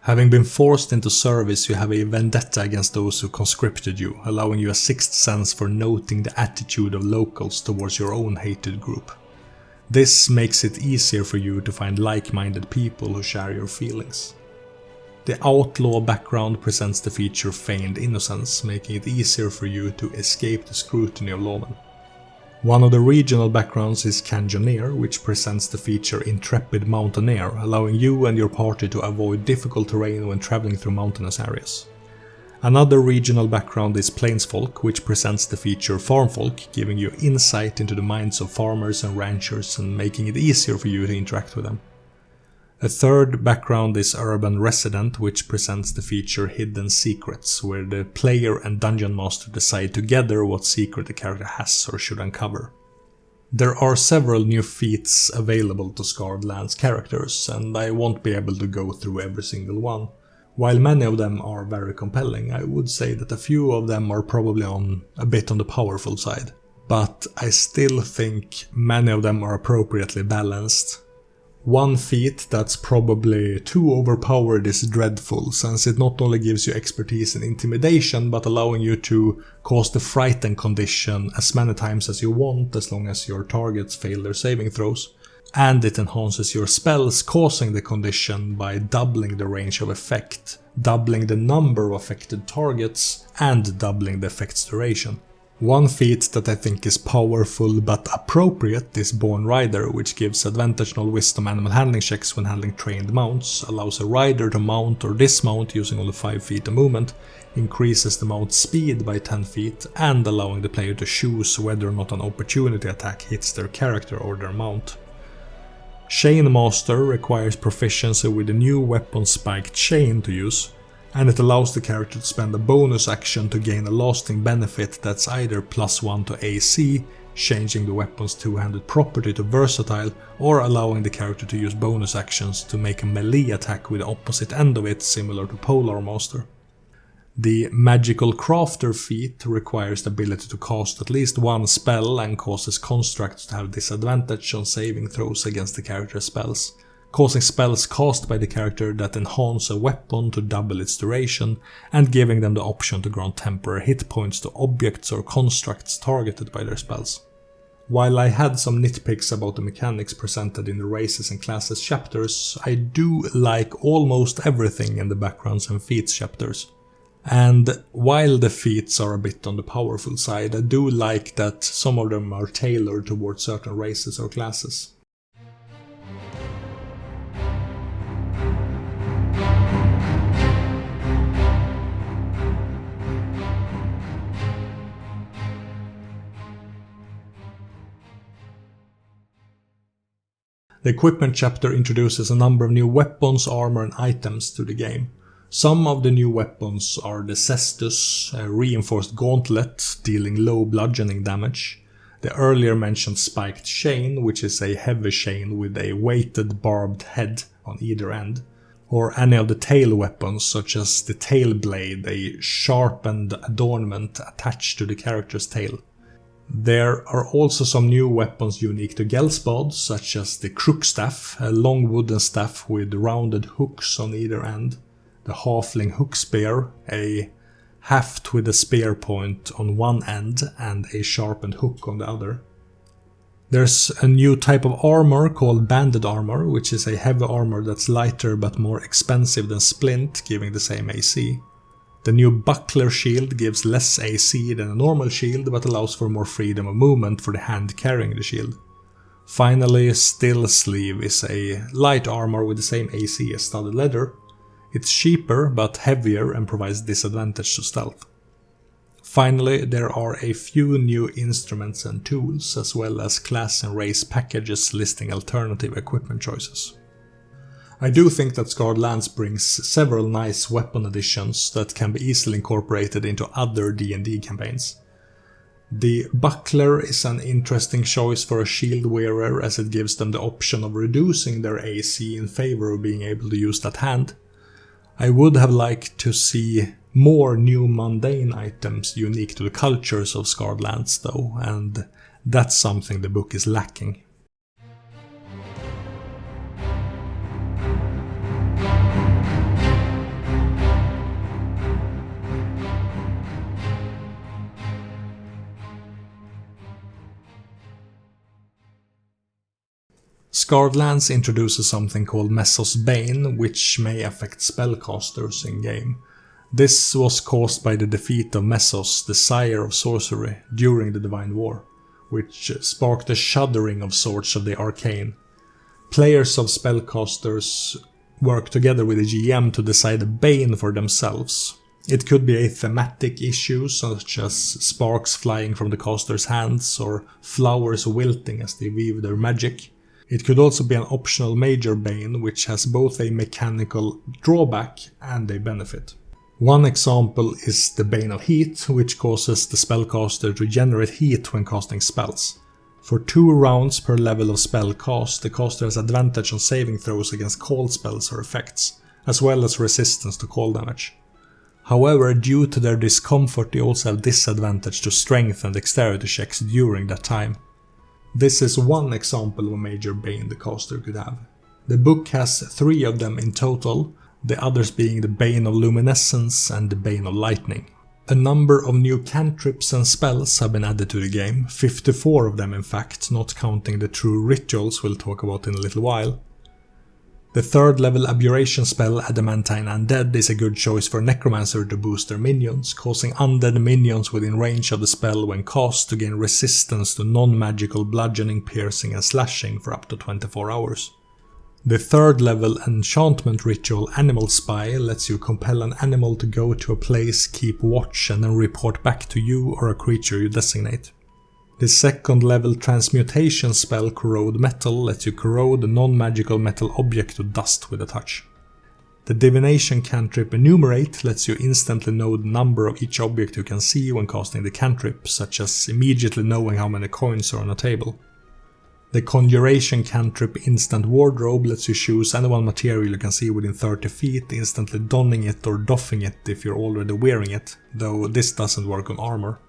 Having been forced into service, you have a vendetta against those who conscripted you, allowing you a sixth sense for noting the attitude of locals towards your own hated group. This makes it easier for you to find like-minded people who share your feelings. The Outlaw background presents the feature Feigned Innocence, making it easier for you to escape the scrutiny of lawmen. One of the regional backgrounds is Canyoneer, which presents the feature Intrepid Mountaineer, allowing you and your party to avoid difficult terrain when traveling through mountainous areas. Another regional background is Plainsfolk, which presents the feature Farmfolk, giving you insight into the minds of farmers and ranchers and making it easier for you to interact with them. A third background is Urban Resident, which presents the feature Hidden Secrets, where the player and Dungeon Master decide together what secret the character has or should uncover. There are several new feats available to Scarred Lands characters, and I won't be able to go through every single one. While many of them are very compelling, I would say that a few of them are probably a bit on the powerful side. But I still think many of them are appropriately balanced. One feat that's probably too overpowered is Dreadful, since it not only gives you expertise in intimidation, but allowing you to cause the Frighten condition as many times as you want, as long as your targets fail their saving throws. And it enhances your spells causing the condition by doubling the range of effect, doubling the number of affected targets, and doubling the effect's duration. One feat that I think is powerful but appropriate is Born Rider, which gives advantage on all wisdom animal handling checks when handling trained mounts, allows a rider to mount or dismount using only 5 feet of movement, increases the mount's speed by 10 feet, and allowing the player to choose whether or not an opportunity attack hits their character or their mount. Chain Master requires proficiency with the new weapon Spiked Chain to use, and it allows the character to spend a bonus action to gain a lasting benefit that's either +1 to AC, changing the weapon's two-handed property to versatile, or allowing the character to use bonus actions to make a melee attack with the opposite end of it, similar to Polar Master. The Magical Crafter feat requires the ability to cast at least one spell and causes constructs to have disadvantage on saving throws against the character's spells, causing spells cast by the character that enhance a weapon to double its duration, and giving them the option to grant temporary hit points to objects or constructs targeted by their spells. While I had some nitpicks about the mechanics presented in the Races and Classes chapters, I do like almost everything in the Backgrounds and Feats chapters. And while the feats are a bit on the powerful side, I do like that some of them are tailored towards certain races or classes. The Equipment chapter introduces a number of new weapons, armor and items to the game. Some of the new weapons are the Cestus, a reinforced gauntlet dealing low bludgeoning damage, the earlier mentioned Spiked Chain, which is a heavy chain with a weighted barbed head on either end, or any of the tail weapons such as the Tail Blade, a sharpened adornment attached to the character's tail. There are also some new weapons unique to Ghelspad, such as the Crook Staff, a long wooden staff with rounded hooks on either end, the Halfling Hook Spear, a haft with a spear point on one end and a sharpened hook on the other. There's a new type of armor called Banded Armor, which is a heavy armor that's lighter but more expensive than Splint, giving the same AC. The new Buckler Shield gives less AC than a normal shield, but allows for more freedom of movement for the hand carrying the shield. Finally, Still Sleeve is a light armor with the same AC as Studded Leather. It's cheaper but heavier and provides disadvantage to stealth. Finally, there are a few new instruments and tools, as well as class and race packages listing alternative equipment choices. I do think that Scarred Lands brings several nice weapon additions that can be easily incorporated into other D&D campaigns. The Buckler is an interesting choice for a shield wearer, as it gives them the option of reducing their AC in favor of being able to use that hand. I would have liked to see more new mundane items unique to the cultures of Scarred Lands though, and that's something the book is lacking. Scarred Lands introduces something called Messos Bane, which may affect spellcasters in-game. This was caused by the defeat of Messos, the sire of sorcery, during the Divine War, which sparked a shuddering of sorts of the arcane. Players of spellcasters work together with the GM to decide a bane for themselves. It could be a thematic issue, such as sparks flying from the caster's hands or flowers wilting as they weave their magic. It could also be an optional major bane, which has both a mechanical drawback and a benefit. One example is the Bane of Heat, which causes the spellcaster to generate heat when casting spells. For 2 rounds per level of spell cast, the caster has advantage on saving throws against called spells or effects, as well as resistance to cold damage. However, due to their discomfort, they also have disadvantage to strength and dexterity checks during that time. This is one example of a major bane the caster could have. The book has 3 of them in total, the others being the Bane of Luminescence and the Bane of Lightning. A number of new cantrips and spells have been added to the game, 54 of them in fact, not counting the true rituals we'll talk about in a little while. The 3rd level Abjuration spell, Adamantine Undead, is a good choice for Necromancer to boost their minions, causing undead minions within range of the spell when cast to gain resistance to non-magical bludgeoning, piercing and slashing for up to 24 hours. The 3rd level enchantment ritual, Animal Spy, lets you compel an animal to go to a place, keep watch and then report back to you or a creature you designate. The 2nd level transmutation spell, Corrode Metal, lets you corrode a non-magical metal object to dust with a touch. The divination cantrip Enumerate lets you instantly know the number of each object you can see when casting the cantrip, such as immediately knowing how many coins are on a table. The conjuration cantrip Instant Wardrobe lets you choose any one material you can see within 30 feet, instantly donning it or doffing it if you're already wearing it, though this doesn't work on armor.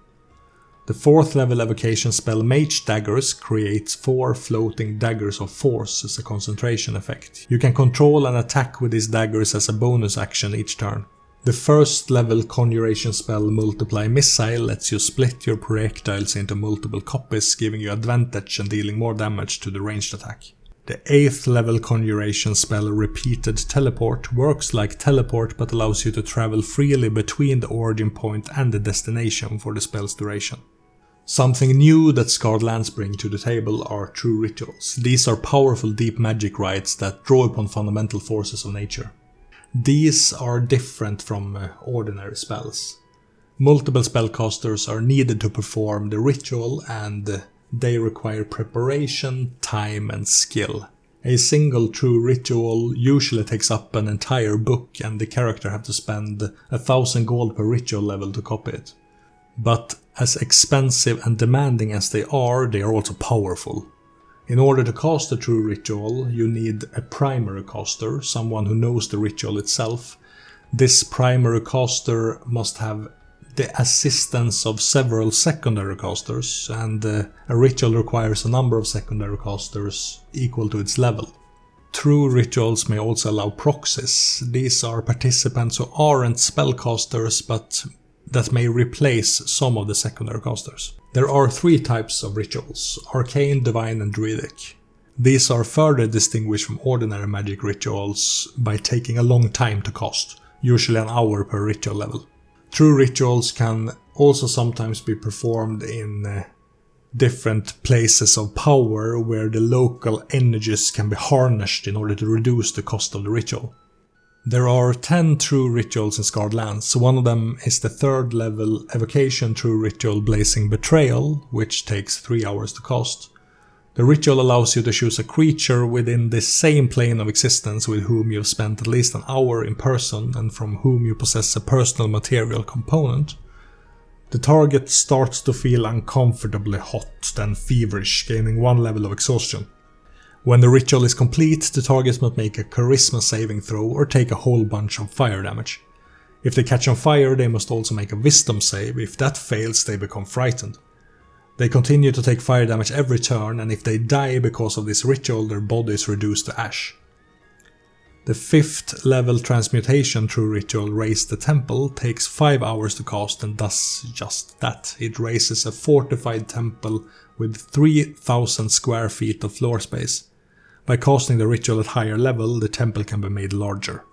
The 4th level evocation spell Mage Daggers creates 4 floating daggers of force as a concentration effect. You can control and attack with these daggers as a bonus action each turn. The 1st level conjuration spell Multiply Missile lets you split your projectiles into multiple copies, giving you advantage and dealing more damage to the ranged attack. The 8th level conjuration spell Repeated Teleport works like teleport but allows you to travel freely between the origin point and the destination for the spell's duration. Something new that Scarred Lands bring to the table are true rituals. These are powerful deep magic rites that draw upon fundamental forces of nature. These are different from ordinary spells. Multiple spellcasters are needed to perform the ritual and they require preparation, time and skill. A single true ritual usually takes up an entire book and the character have to spend 1,000 gold per ritual level to copy it. But as expensive and demanding as they are also powerful. In order to cast a true ritual, you need a primary caster, someone who knows the ritual itself. This primary caster must have the assistance of several secondary casters, and a ritual requires a number of secondary casters equal to its level. True rituals may also allow proxies. These are participants who aren't spellcasters but that may replace some of the secondary casters. There are 3 types of rituals: Arcane, Divine and Druidic. These are further distinguished from ordinary magic rituals by taking a long time to cast, usually an hour per ritual level. True rituals can also sometimes be performed in different places of power where the local energies can be harnessed in order to reduce the cost of the ritual. There are 10 true rituals in Scarred Lands. One of them is the 3rd level evocation true ritual Blazing Betrayal, which takes 3 hours to cast. The ritual allows you to choose a creature within the same plane of existence with whom you've spent at least an hour in person and from whom you possess a personal material component. The target starts to feel uncomfortably hot, then feverish, gaining 1 level of exhaustion. When the ritual is complete, the target must make a charisma saving throw or take a whole bunch of fire damage. If they catch on fire, they must also make a wisdom save. If that fails, they become frightened. They continue to take fire damage every turn, and if they die because of this ritual, their body is reduced to ash. The 5th level transmutation true ritual Raise the Temple takes 5 hours to cast and does just that. It raises a fortified temple with 3,000 square feet of floor space. By casting the ritual at higher level, the temple can be made larger.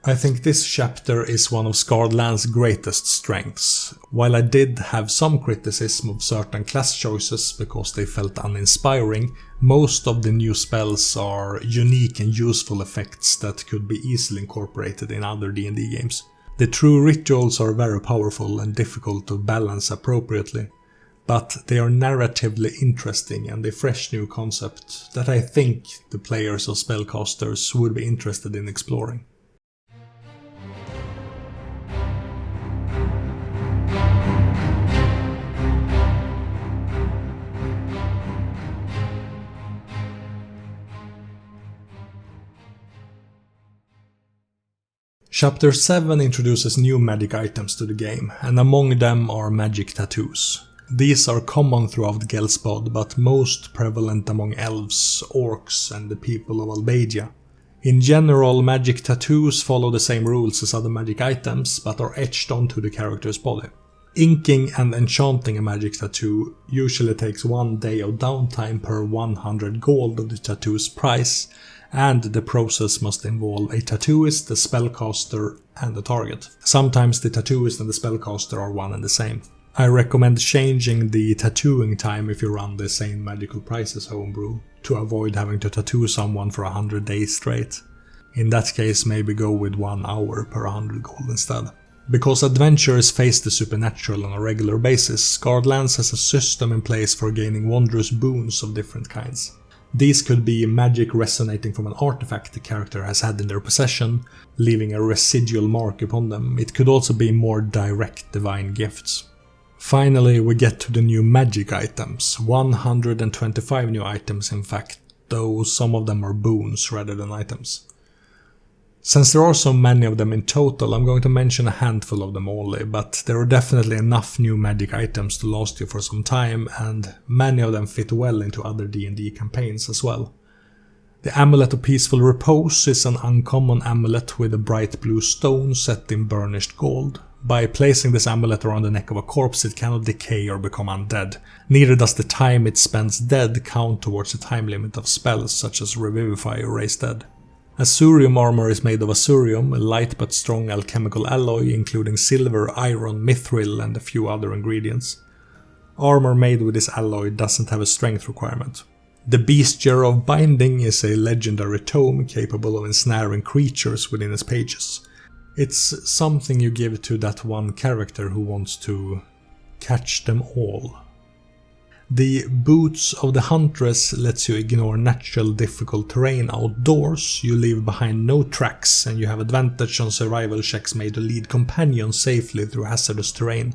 I think this chapter is one of Scarred Lands' greatest strengths. While I did have some criticism of certain class choices because they felt uninspiring, most of the new spells are unique and useful effects that could be easily incorporated in other D&D games. The true rituals are very powerful and difficult to balance appropriately. but they are narratively interesting and a fresh new concept that I think the players of Spellcasters would be interested in exploring. Chapter 7 introduces new magic items to the game, and among them are magic tattoos. These are common throughout Ghelspad, but most prevalent among elves, orcs, and the people of Albadia. In general, magic tattoos follow the same rules as other magic items, but are etched onto the character's body. Inking and enchanting a magic tattoo usually takes 1 day of downtime per 100 gold of the tattoo's price, and the process must involve a tattooist, a spellcaster, and a target. Sometimes the tattooist and the spellcaster are one and the same. I recommend changing the tattooing time if you run the same magical prices homebrew, to avoid having to tattoo someone for 100 days straight. In that case, maybe go with 1 hour per 100 gold instead. Because adventurers face the supernatural on a regular basis, Scardlands has a system in place for gaining wondrous boons of different kinds. These could be magic resonating from an artifact the character has had in their possession, leaving a residual mark upon them. It could also be more direct divine gifts. Finally, we get to the new magic items. 125 new items in fact, though some of them are boons rather than items. Since there are so many of them in total, I'm going to mention a handful of them only, but there are definitely enough new magic items to last you for some time, and many of them fit well into other D&D campaigns as well. The Amulet of Peaceful Repose is an uncommon amulet with a bright blue stone set in burnished gold. By placing this amulet around the neck of a corpse, it cannot decay or become undead. Neither does the time it spends dead count towards the time limit of spells such as Revivify or Raise Dead. Azurium armor is made of Azurium, a light but strong alchemical alloy including silver, iron, mithril and a few other ingredients. Armor made with this alloy doesn't have a strength requirement. The Bestiary of Binding is a legendary tome capable of ensnaring creatures within its pages. It's something you give to that one character who wants to catch them all. The Boots of the Huntress lets you ignore natural difficult terrain outdoors, you leave behind no tracks, and you have advantage on survival checks made to lead companions safely through hazardous terrain.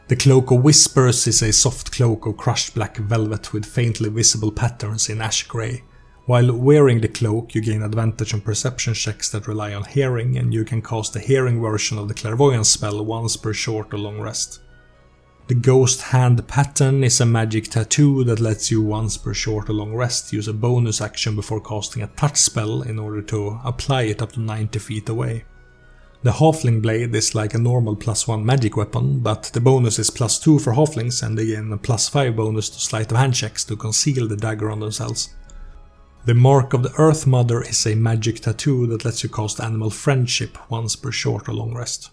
The Cloak of Whispers is a soft cloak of crushed black velvet with faintly visible patterns in ash grey. While wearing the cloak, you gain advantage on perception checks that rely on hearing, and you can cast a hearing version of the clairvoyance spell once per short or long rest. The Ghost Hand Pattern is a magic tattoo that lets you once per short or long rest use a bonus action before casting a touch spell in order to apply it up to 90 feet away. The Halfling Blade is like a normal +1 magic weapon, but the bonus is +2 for halflings and they gain a +5 bonus to sleight of hand checks to conceal the dagger on themselves. The Mark of the Earth Mother is a magic tattoo that lets you cast Animal Friendship once per short or long rest.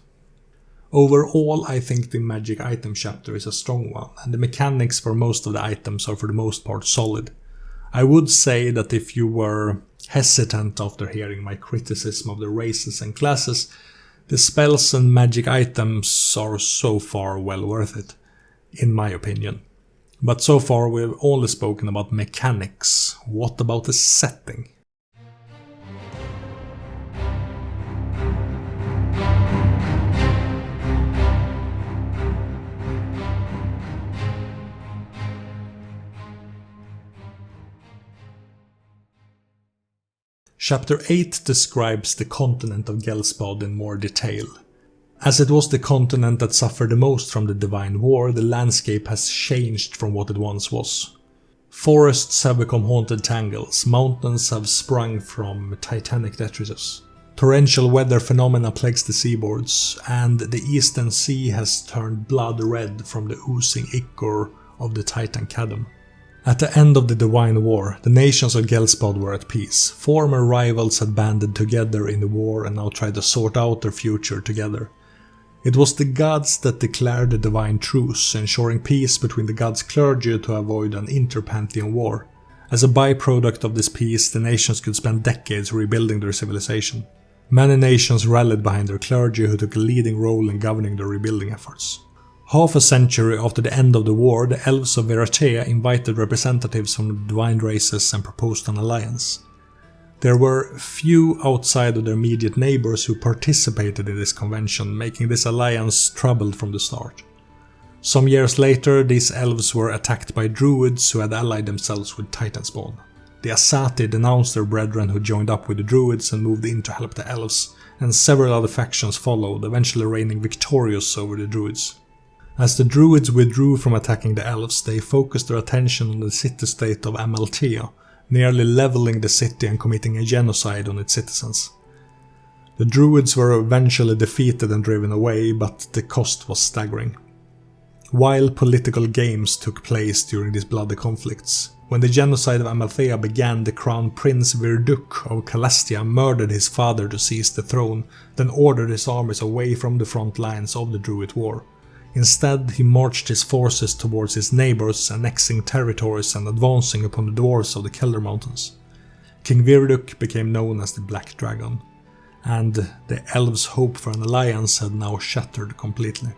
Overall, I think the magic item chapter is a strong one, and the mechanics for most of the items are for the most part solid. I would say that if you were hesitant after hearing my criticism of the races and classes, the spells and magic items are so far well worth it, in my opinion. But so far we've only spoken about mechanics. What about the setting? Chapter 8 describes the continent of Ghelspad in more detail. As it was the continent that suffered the most from the Divine War, the landscape has changed from what it once was. Forests have become haunted tangles, mountains have sprung from titanic detritus. Torrential weather phenomena plagues the seaboards, and the Eastern Sea has turned blood red from the oozing ichor of the Titan Cadum. At the end of the Divine War, the nations of Ghelspad were at peace. Former rivals had banded together in the war and now tried to sort out their future together. It was the gods that declared the divine truce, ensuring peace between the gods' clergy to avoid an interpantheon war. As a byproduct of this peace, the nations could spend decades rebuilding their civilization. Many nations rallied behind their clergy who took a leading role in governing their rebuilding efforts. Half a century after the end of the war, the Elves of Veratea invited representatives from the divine races and proposed an alliance. There were few outside of their immediate neighbors who participated in this convention, making this alliance troubled from the start. Some years later, these elves were attacked by druids who had allied themselves with Titanspawn. The Asati denounced their brethren who joined up with the druids and moved in to help the elves, and several other factions followed, eventually reigning victorious over the druids. As the druids withdrew from attacking the elves, they focused their attention on the city-state of Amalthea, nearly leveling the city and committing a genocide on its citizens. The druids were eventually defeated and driven away, but the cost was staggering. Wild political games took place during these bloody conflicts. When the genocide of Amalthea began, the crown prince Virduk of Calastia murdered his father to seize the throne, then ordered his armies away from the front lines of the Druid war. Instead, he marched his forces towards his neighbors, annexing territories and advancing upon the dwarves of the Kelder Mountains. King Virduk became known as the Black Dragon, and the elves' hope for an alliance had now shattered completely.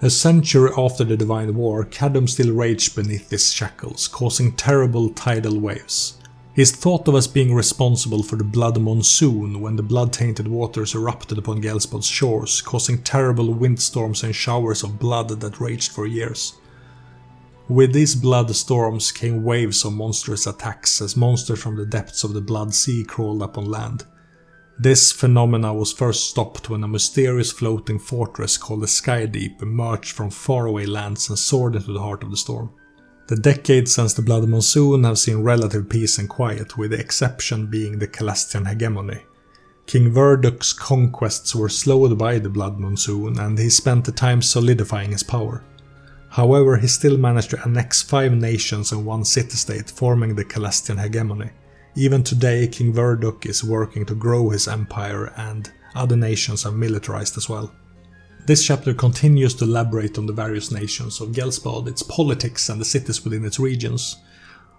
A century after the Divine War, Kadum still raged beneath his shackles, causing terrible tidal waves. He is thought of as being responsible for the Blood Monsoon, when the blood-tainted waters erupted upon Gelspad's shores, causing terrible windstorms and showers of blood that raged for years. With these blood storms came waves of monstrous attacks as monsters from the depths of the Blood Sea crawled up on land. This phenomena was first stopped when a mysterious floating fortress called the Skydeep emerged from faraway lands and soared into the heart of the storm. The decades since the Blood Monsoon have seen relative peace and quiet, with the exception being the Calastian hegemony. King Virduk's conquests were slowed by the Blood Monsoon, and he spent the time solidifying his power. However, he still managed to annex 5 nations and 1 city-state, forming the Calastian hegemony. Even today, King Virduk is working to grow his empire, and other nations are militarized as well. This chapter continues to elaborate on the various nations of Ghelspad, its politics and the cities within its regions.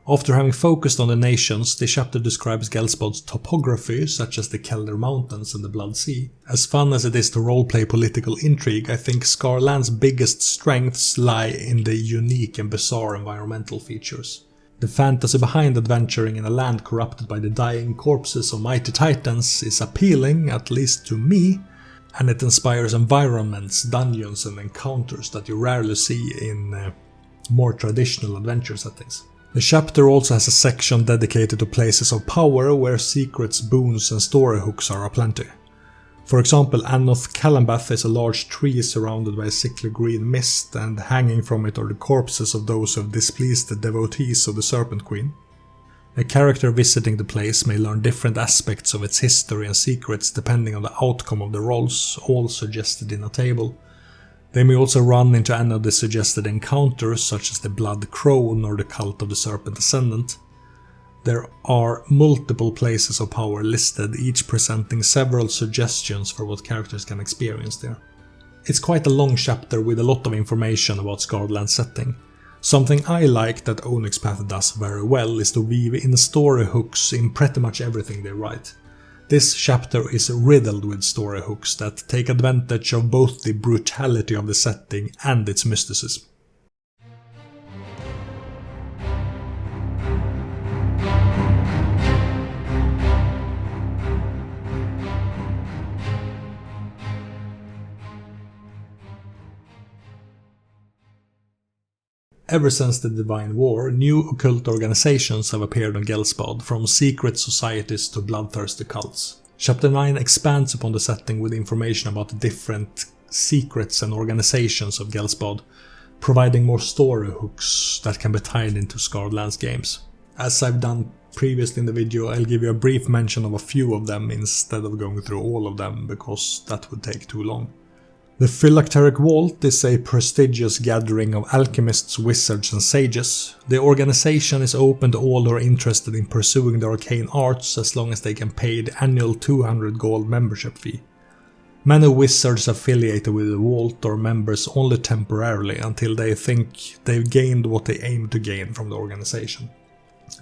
After having focused on the nations, the chapter describes Gelspad's topography, such as the Kelder Mountains and the Blood Sea. As fun as it is to roleplay political intrigue, I think Skarland's biggest strengths lie in the unique and bizarre environmental features. The fantasy behind adventuring in a land corrupted by the dying corpses of mighty titans is appealing, at least to me, and it inspires environments, dungeons and encounters that you rarely see in more traditional adventure settings. The chapter also has a section dedicated to places of power where secrets, boons and story hooks are aplenty. For example, Anoth Calambath is a large tree surrounded by a sickly green mist, and hanging from it are the corpses of those who have displeased the devotees of the Serpent Queen. A character visiting the place may learn different aspects of its history and secrets depending on the outcome of the rolls, all suggested in a table. They may also run into any of the suggested encounters, such as the Blood Crone or the Cult of the Serpent Ascendant. There are multiple places of power listed, each presenting several suggestions for what characters can experience there. It's quite a long chapter with a lot of information about Skarland's setting. Something I like that Onyx Path does very well is to weave in story hooks in pretty much everything they write. This chapter is riddled with story hooks that take advantage of both the brutality of the setting and its mysticism. Ever since the Divine War, new occult organizations have appeared on Ghelspad, from secret societies to bloodthirsty cults. Chapter 9 expands upon the setting with information about the different secrets and organizations of Ghelspad, providing more story hooks that can be tied into Skarland's games. As I've done previously in the video, I'll give you a brief mention of a few of them instead of going through all of them, because that would take too long. The Phylacteric Vault is a prestigious gathering of alchemists, wizards and sages. The organization is open to all who are interested in pursuing the arcane arts, as long as they can pay the annual 200 gold membership fee. Many wizards affiliated with the Vault are members only temporarily, until they think they've gained what they aim to gain from the organization.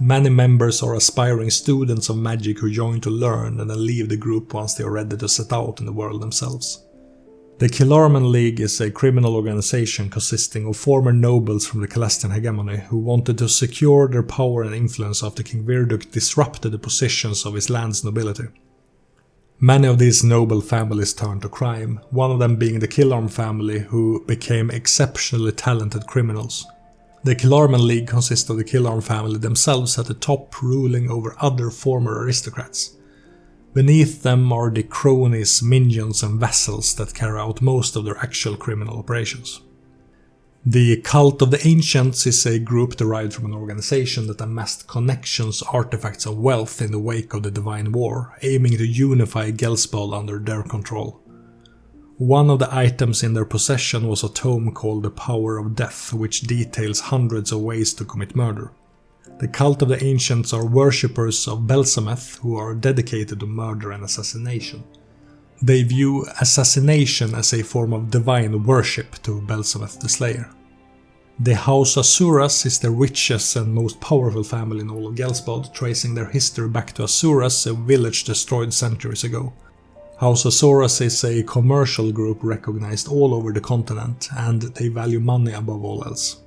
Many members are aspiring students of magic who join to learn and then leave the group once they are ready to set out in the world themselves. The Killarman League is a criminal organization consisting of former nobles from the Celestian hegemony who wanted to secure their power and influence after King Virduk disrupted the positions of his land's nobility. Many of these noble families turned to crime, one of them being the Killarm family, who became exceptionally talented criminals. The Killarman League consists of the Killarm family themselves at the top, ruling over other former aristocrats. Beneath them are the cronies, minions and vassals that carry out most of their actual criminal operations. The Cult of the Ancients is a group derived from an organization that amassed connections, artifacts and wealth in the wake of the Divine War, aiming to unify Ghelspad under their control. One of the items in their possession was a tome called The Power of Death, which details hundreds of ways to commit murder. The Cult of the Ancients are worshippers of Belsameth who are dedicated to murder and assassination. They view assassination as a form of divine worship to Belsameth the Slayer. The House Asuras is the richest and most powerful family in all of Ghelspad, tracing their history back to Asuras, a village destroyed centuries ago. House Asuras is a commercial group recognized all over the continent, and they value money above all else.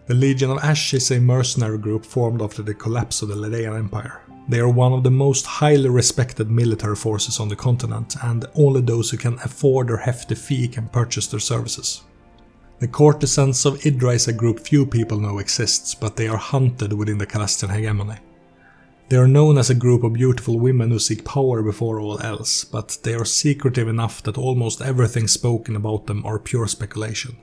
The Legion of Ash is a mercenary group formed after the collapse of the Ledaean Empire. They are one of the most highly respected military forces on the continent, and only those who can afford their hefty fee can purchase their services. The Courtesans of Idra is a group few people know exists, but they are hunted within the Celestian hegemony. They are known as a group of beautiful women who seek power before all else, but they are secretive enough that almost everything spoken about them are pure speculation.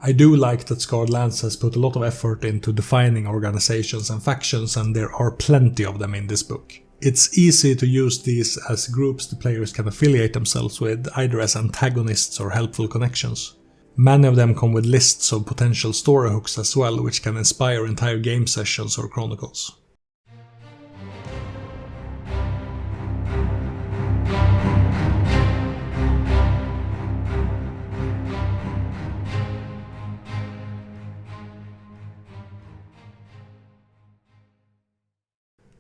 I do like that Scarred Lands has put a lot of effort into defining organizations and factions, and there are plenty of them in this book. It's easy to use these as groups the players can affiliate themselves with, either as antagonists or helpful connections. Many of them come with lists of potential story hooks as well, which can inspire entire game sessions or chronicles.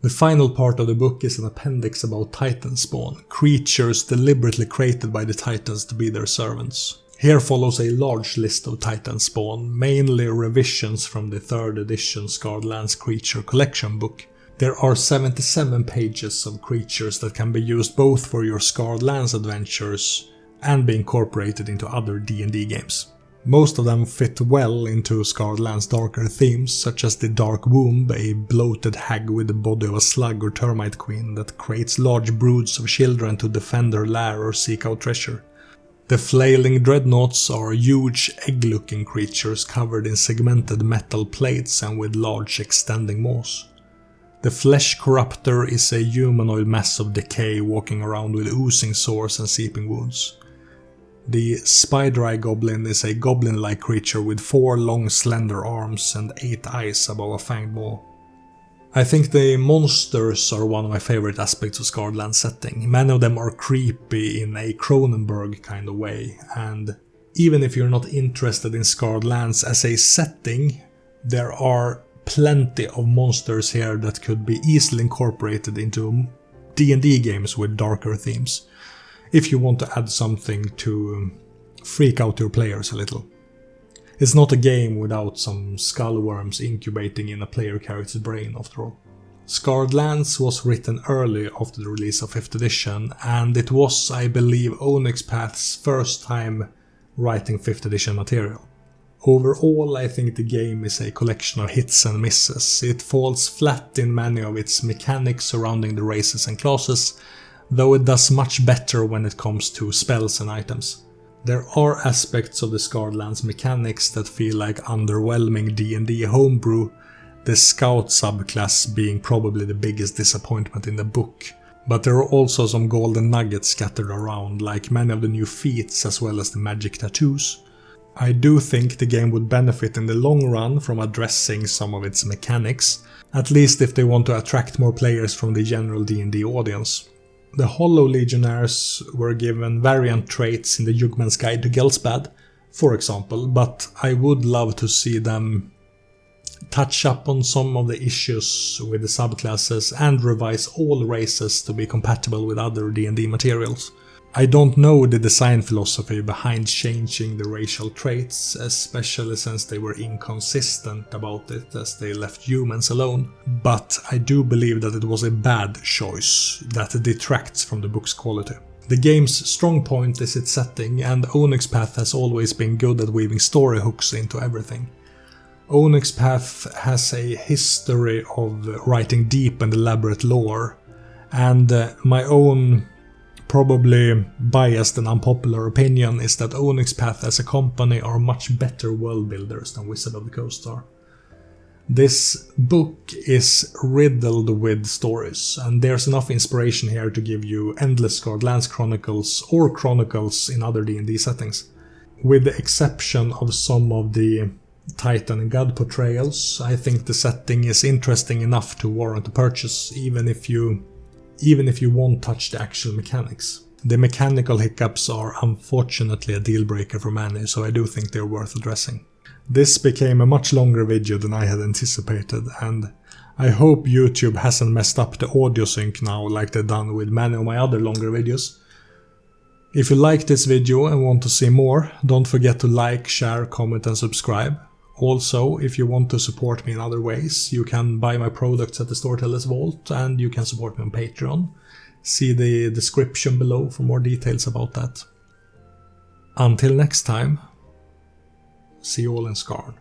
The final part of the book is an appendix about Titanspawn, creatures deliberately created by the Titans to be their servants. Here follows a large list of Titanspawn, mainly revisions from the 3rd edition Scarred Lands Creature Collection book. There are 77 pages of creatures that can be used both for your Scarred Lands adventures and be incorporated into other D&D games. Most of them fit well into Scarred Lands' darker themes, such as the Dark Womb, a bloated hag with the body of a slug or termite queen that creates large broods of children to defend her lair or seek out treasure. The Flailing Dreadnoughts are huge egg-looking creatures covered in segmented metal plates and with large extending maws. The Flesh Corruptor is a humanoid mass of decay walking around with oozing sores and seeping wounds. The Spider-Eye Goblin is a goblin-like creature with 4 long slender arms and 8 eyes above a fanged maw. I think the monsters are one of my favorite aspects of Scarred Lands setting. Many of them are creepy in a Cronenberg kind of way, and even if you're not interested in Scarred Lands as a setting, there are plenty of monsters here that could be easily incorporated into D&D games with darker themes, if you want to add something to freak out your players a little. It's not a game without some skullworms incubating in a player character's brain, after all. Scarred Lands was written early after the release of 5th edition, and it was, I believe, Onyx Path's first time writing 5th edition material. Overall, I think the game is a collection of hits and misses. It falls flat in many of its mechanics surrounding the races and classes, though it does much better when it comes to spells and items. There are aspects of the Scarred Lands mechanics that feel like underwhelming D&D homebrew, the Scout subclass being probably the biggest disappointment in the book, but there are also some golden nuggets scattered around, like many of the new feats as well as the magic tattoos. I do think the game would benefit in the long run from addressing some of its mechanics, at least if they want to attract more players from the general D&D audience. The Hollow Legionnaires were given variant traits in the Jugman's Guide to Ghelspad, for example, but I would love to see them touch up on some of the issues with the subclasses and revise all races to be compatible with other D&D materials. I don't know the design philosophy behind changing the racial traits, especially since they were inconsistent about it as they left humans alone, but I do believe that it was a bad choice that detracts from the book's quality. The game's strong point is its setting, and Onyx Path has always been good at weaving story hooks into everything. Onyx Path has a history of writing deep and elaborate lore, and my own probably biased and unpopular opinion is that Onyx Path as a company are much better world builders than Wizard of the Coast are. This book is riddled with stories, and there's enough inspiration here to give you endless Scarred Lands chronicles or chronicles in other D&D settings. With the exception of some of the Titan and God portrayals, I think the setting is interesting enough to warrant a purchase, even if you won't touch the actual mechanics. The mechanical hiccups are unfortunately a deal breaker for many, so I do think they're worth addressing. This became a much longer video than I had anticipated, and I hope YouTube hasn't messed up the audio sync now like they've done with many of my other longer videos. If you like this video and want to see more, don't forget to like, share, comment and subscribe. Also, if you want to support me in other ways, you can buy my products at the Storyteller's Vault, and you can support me on Patreon. See the description below for more details about that. Until next time, see you all in Skarn.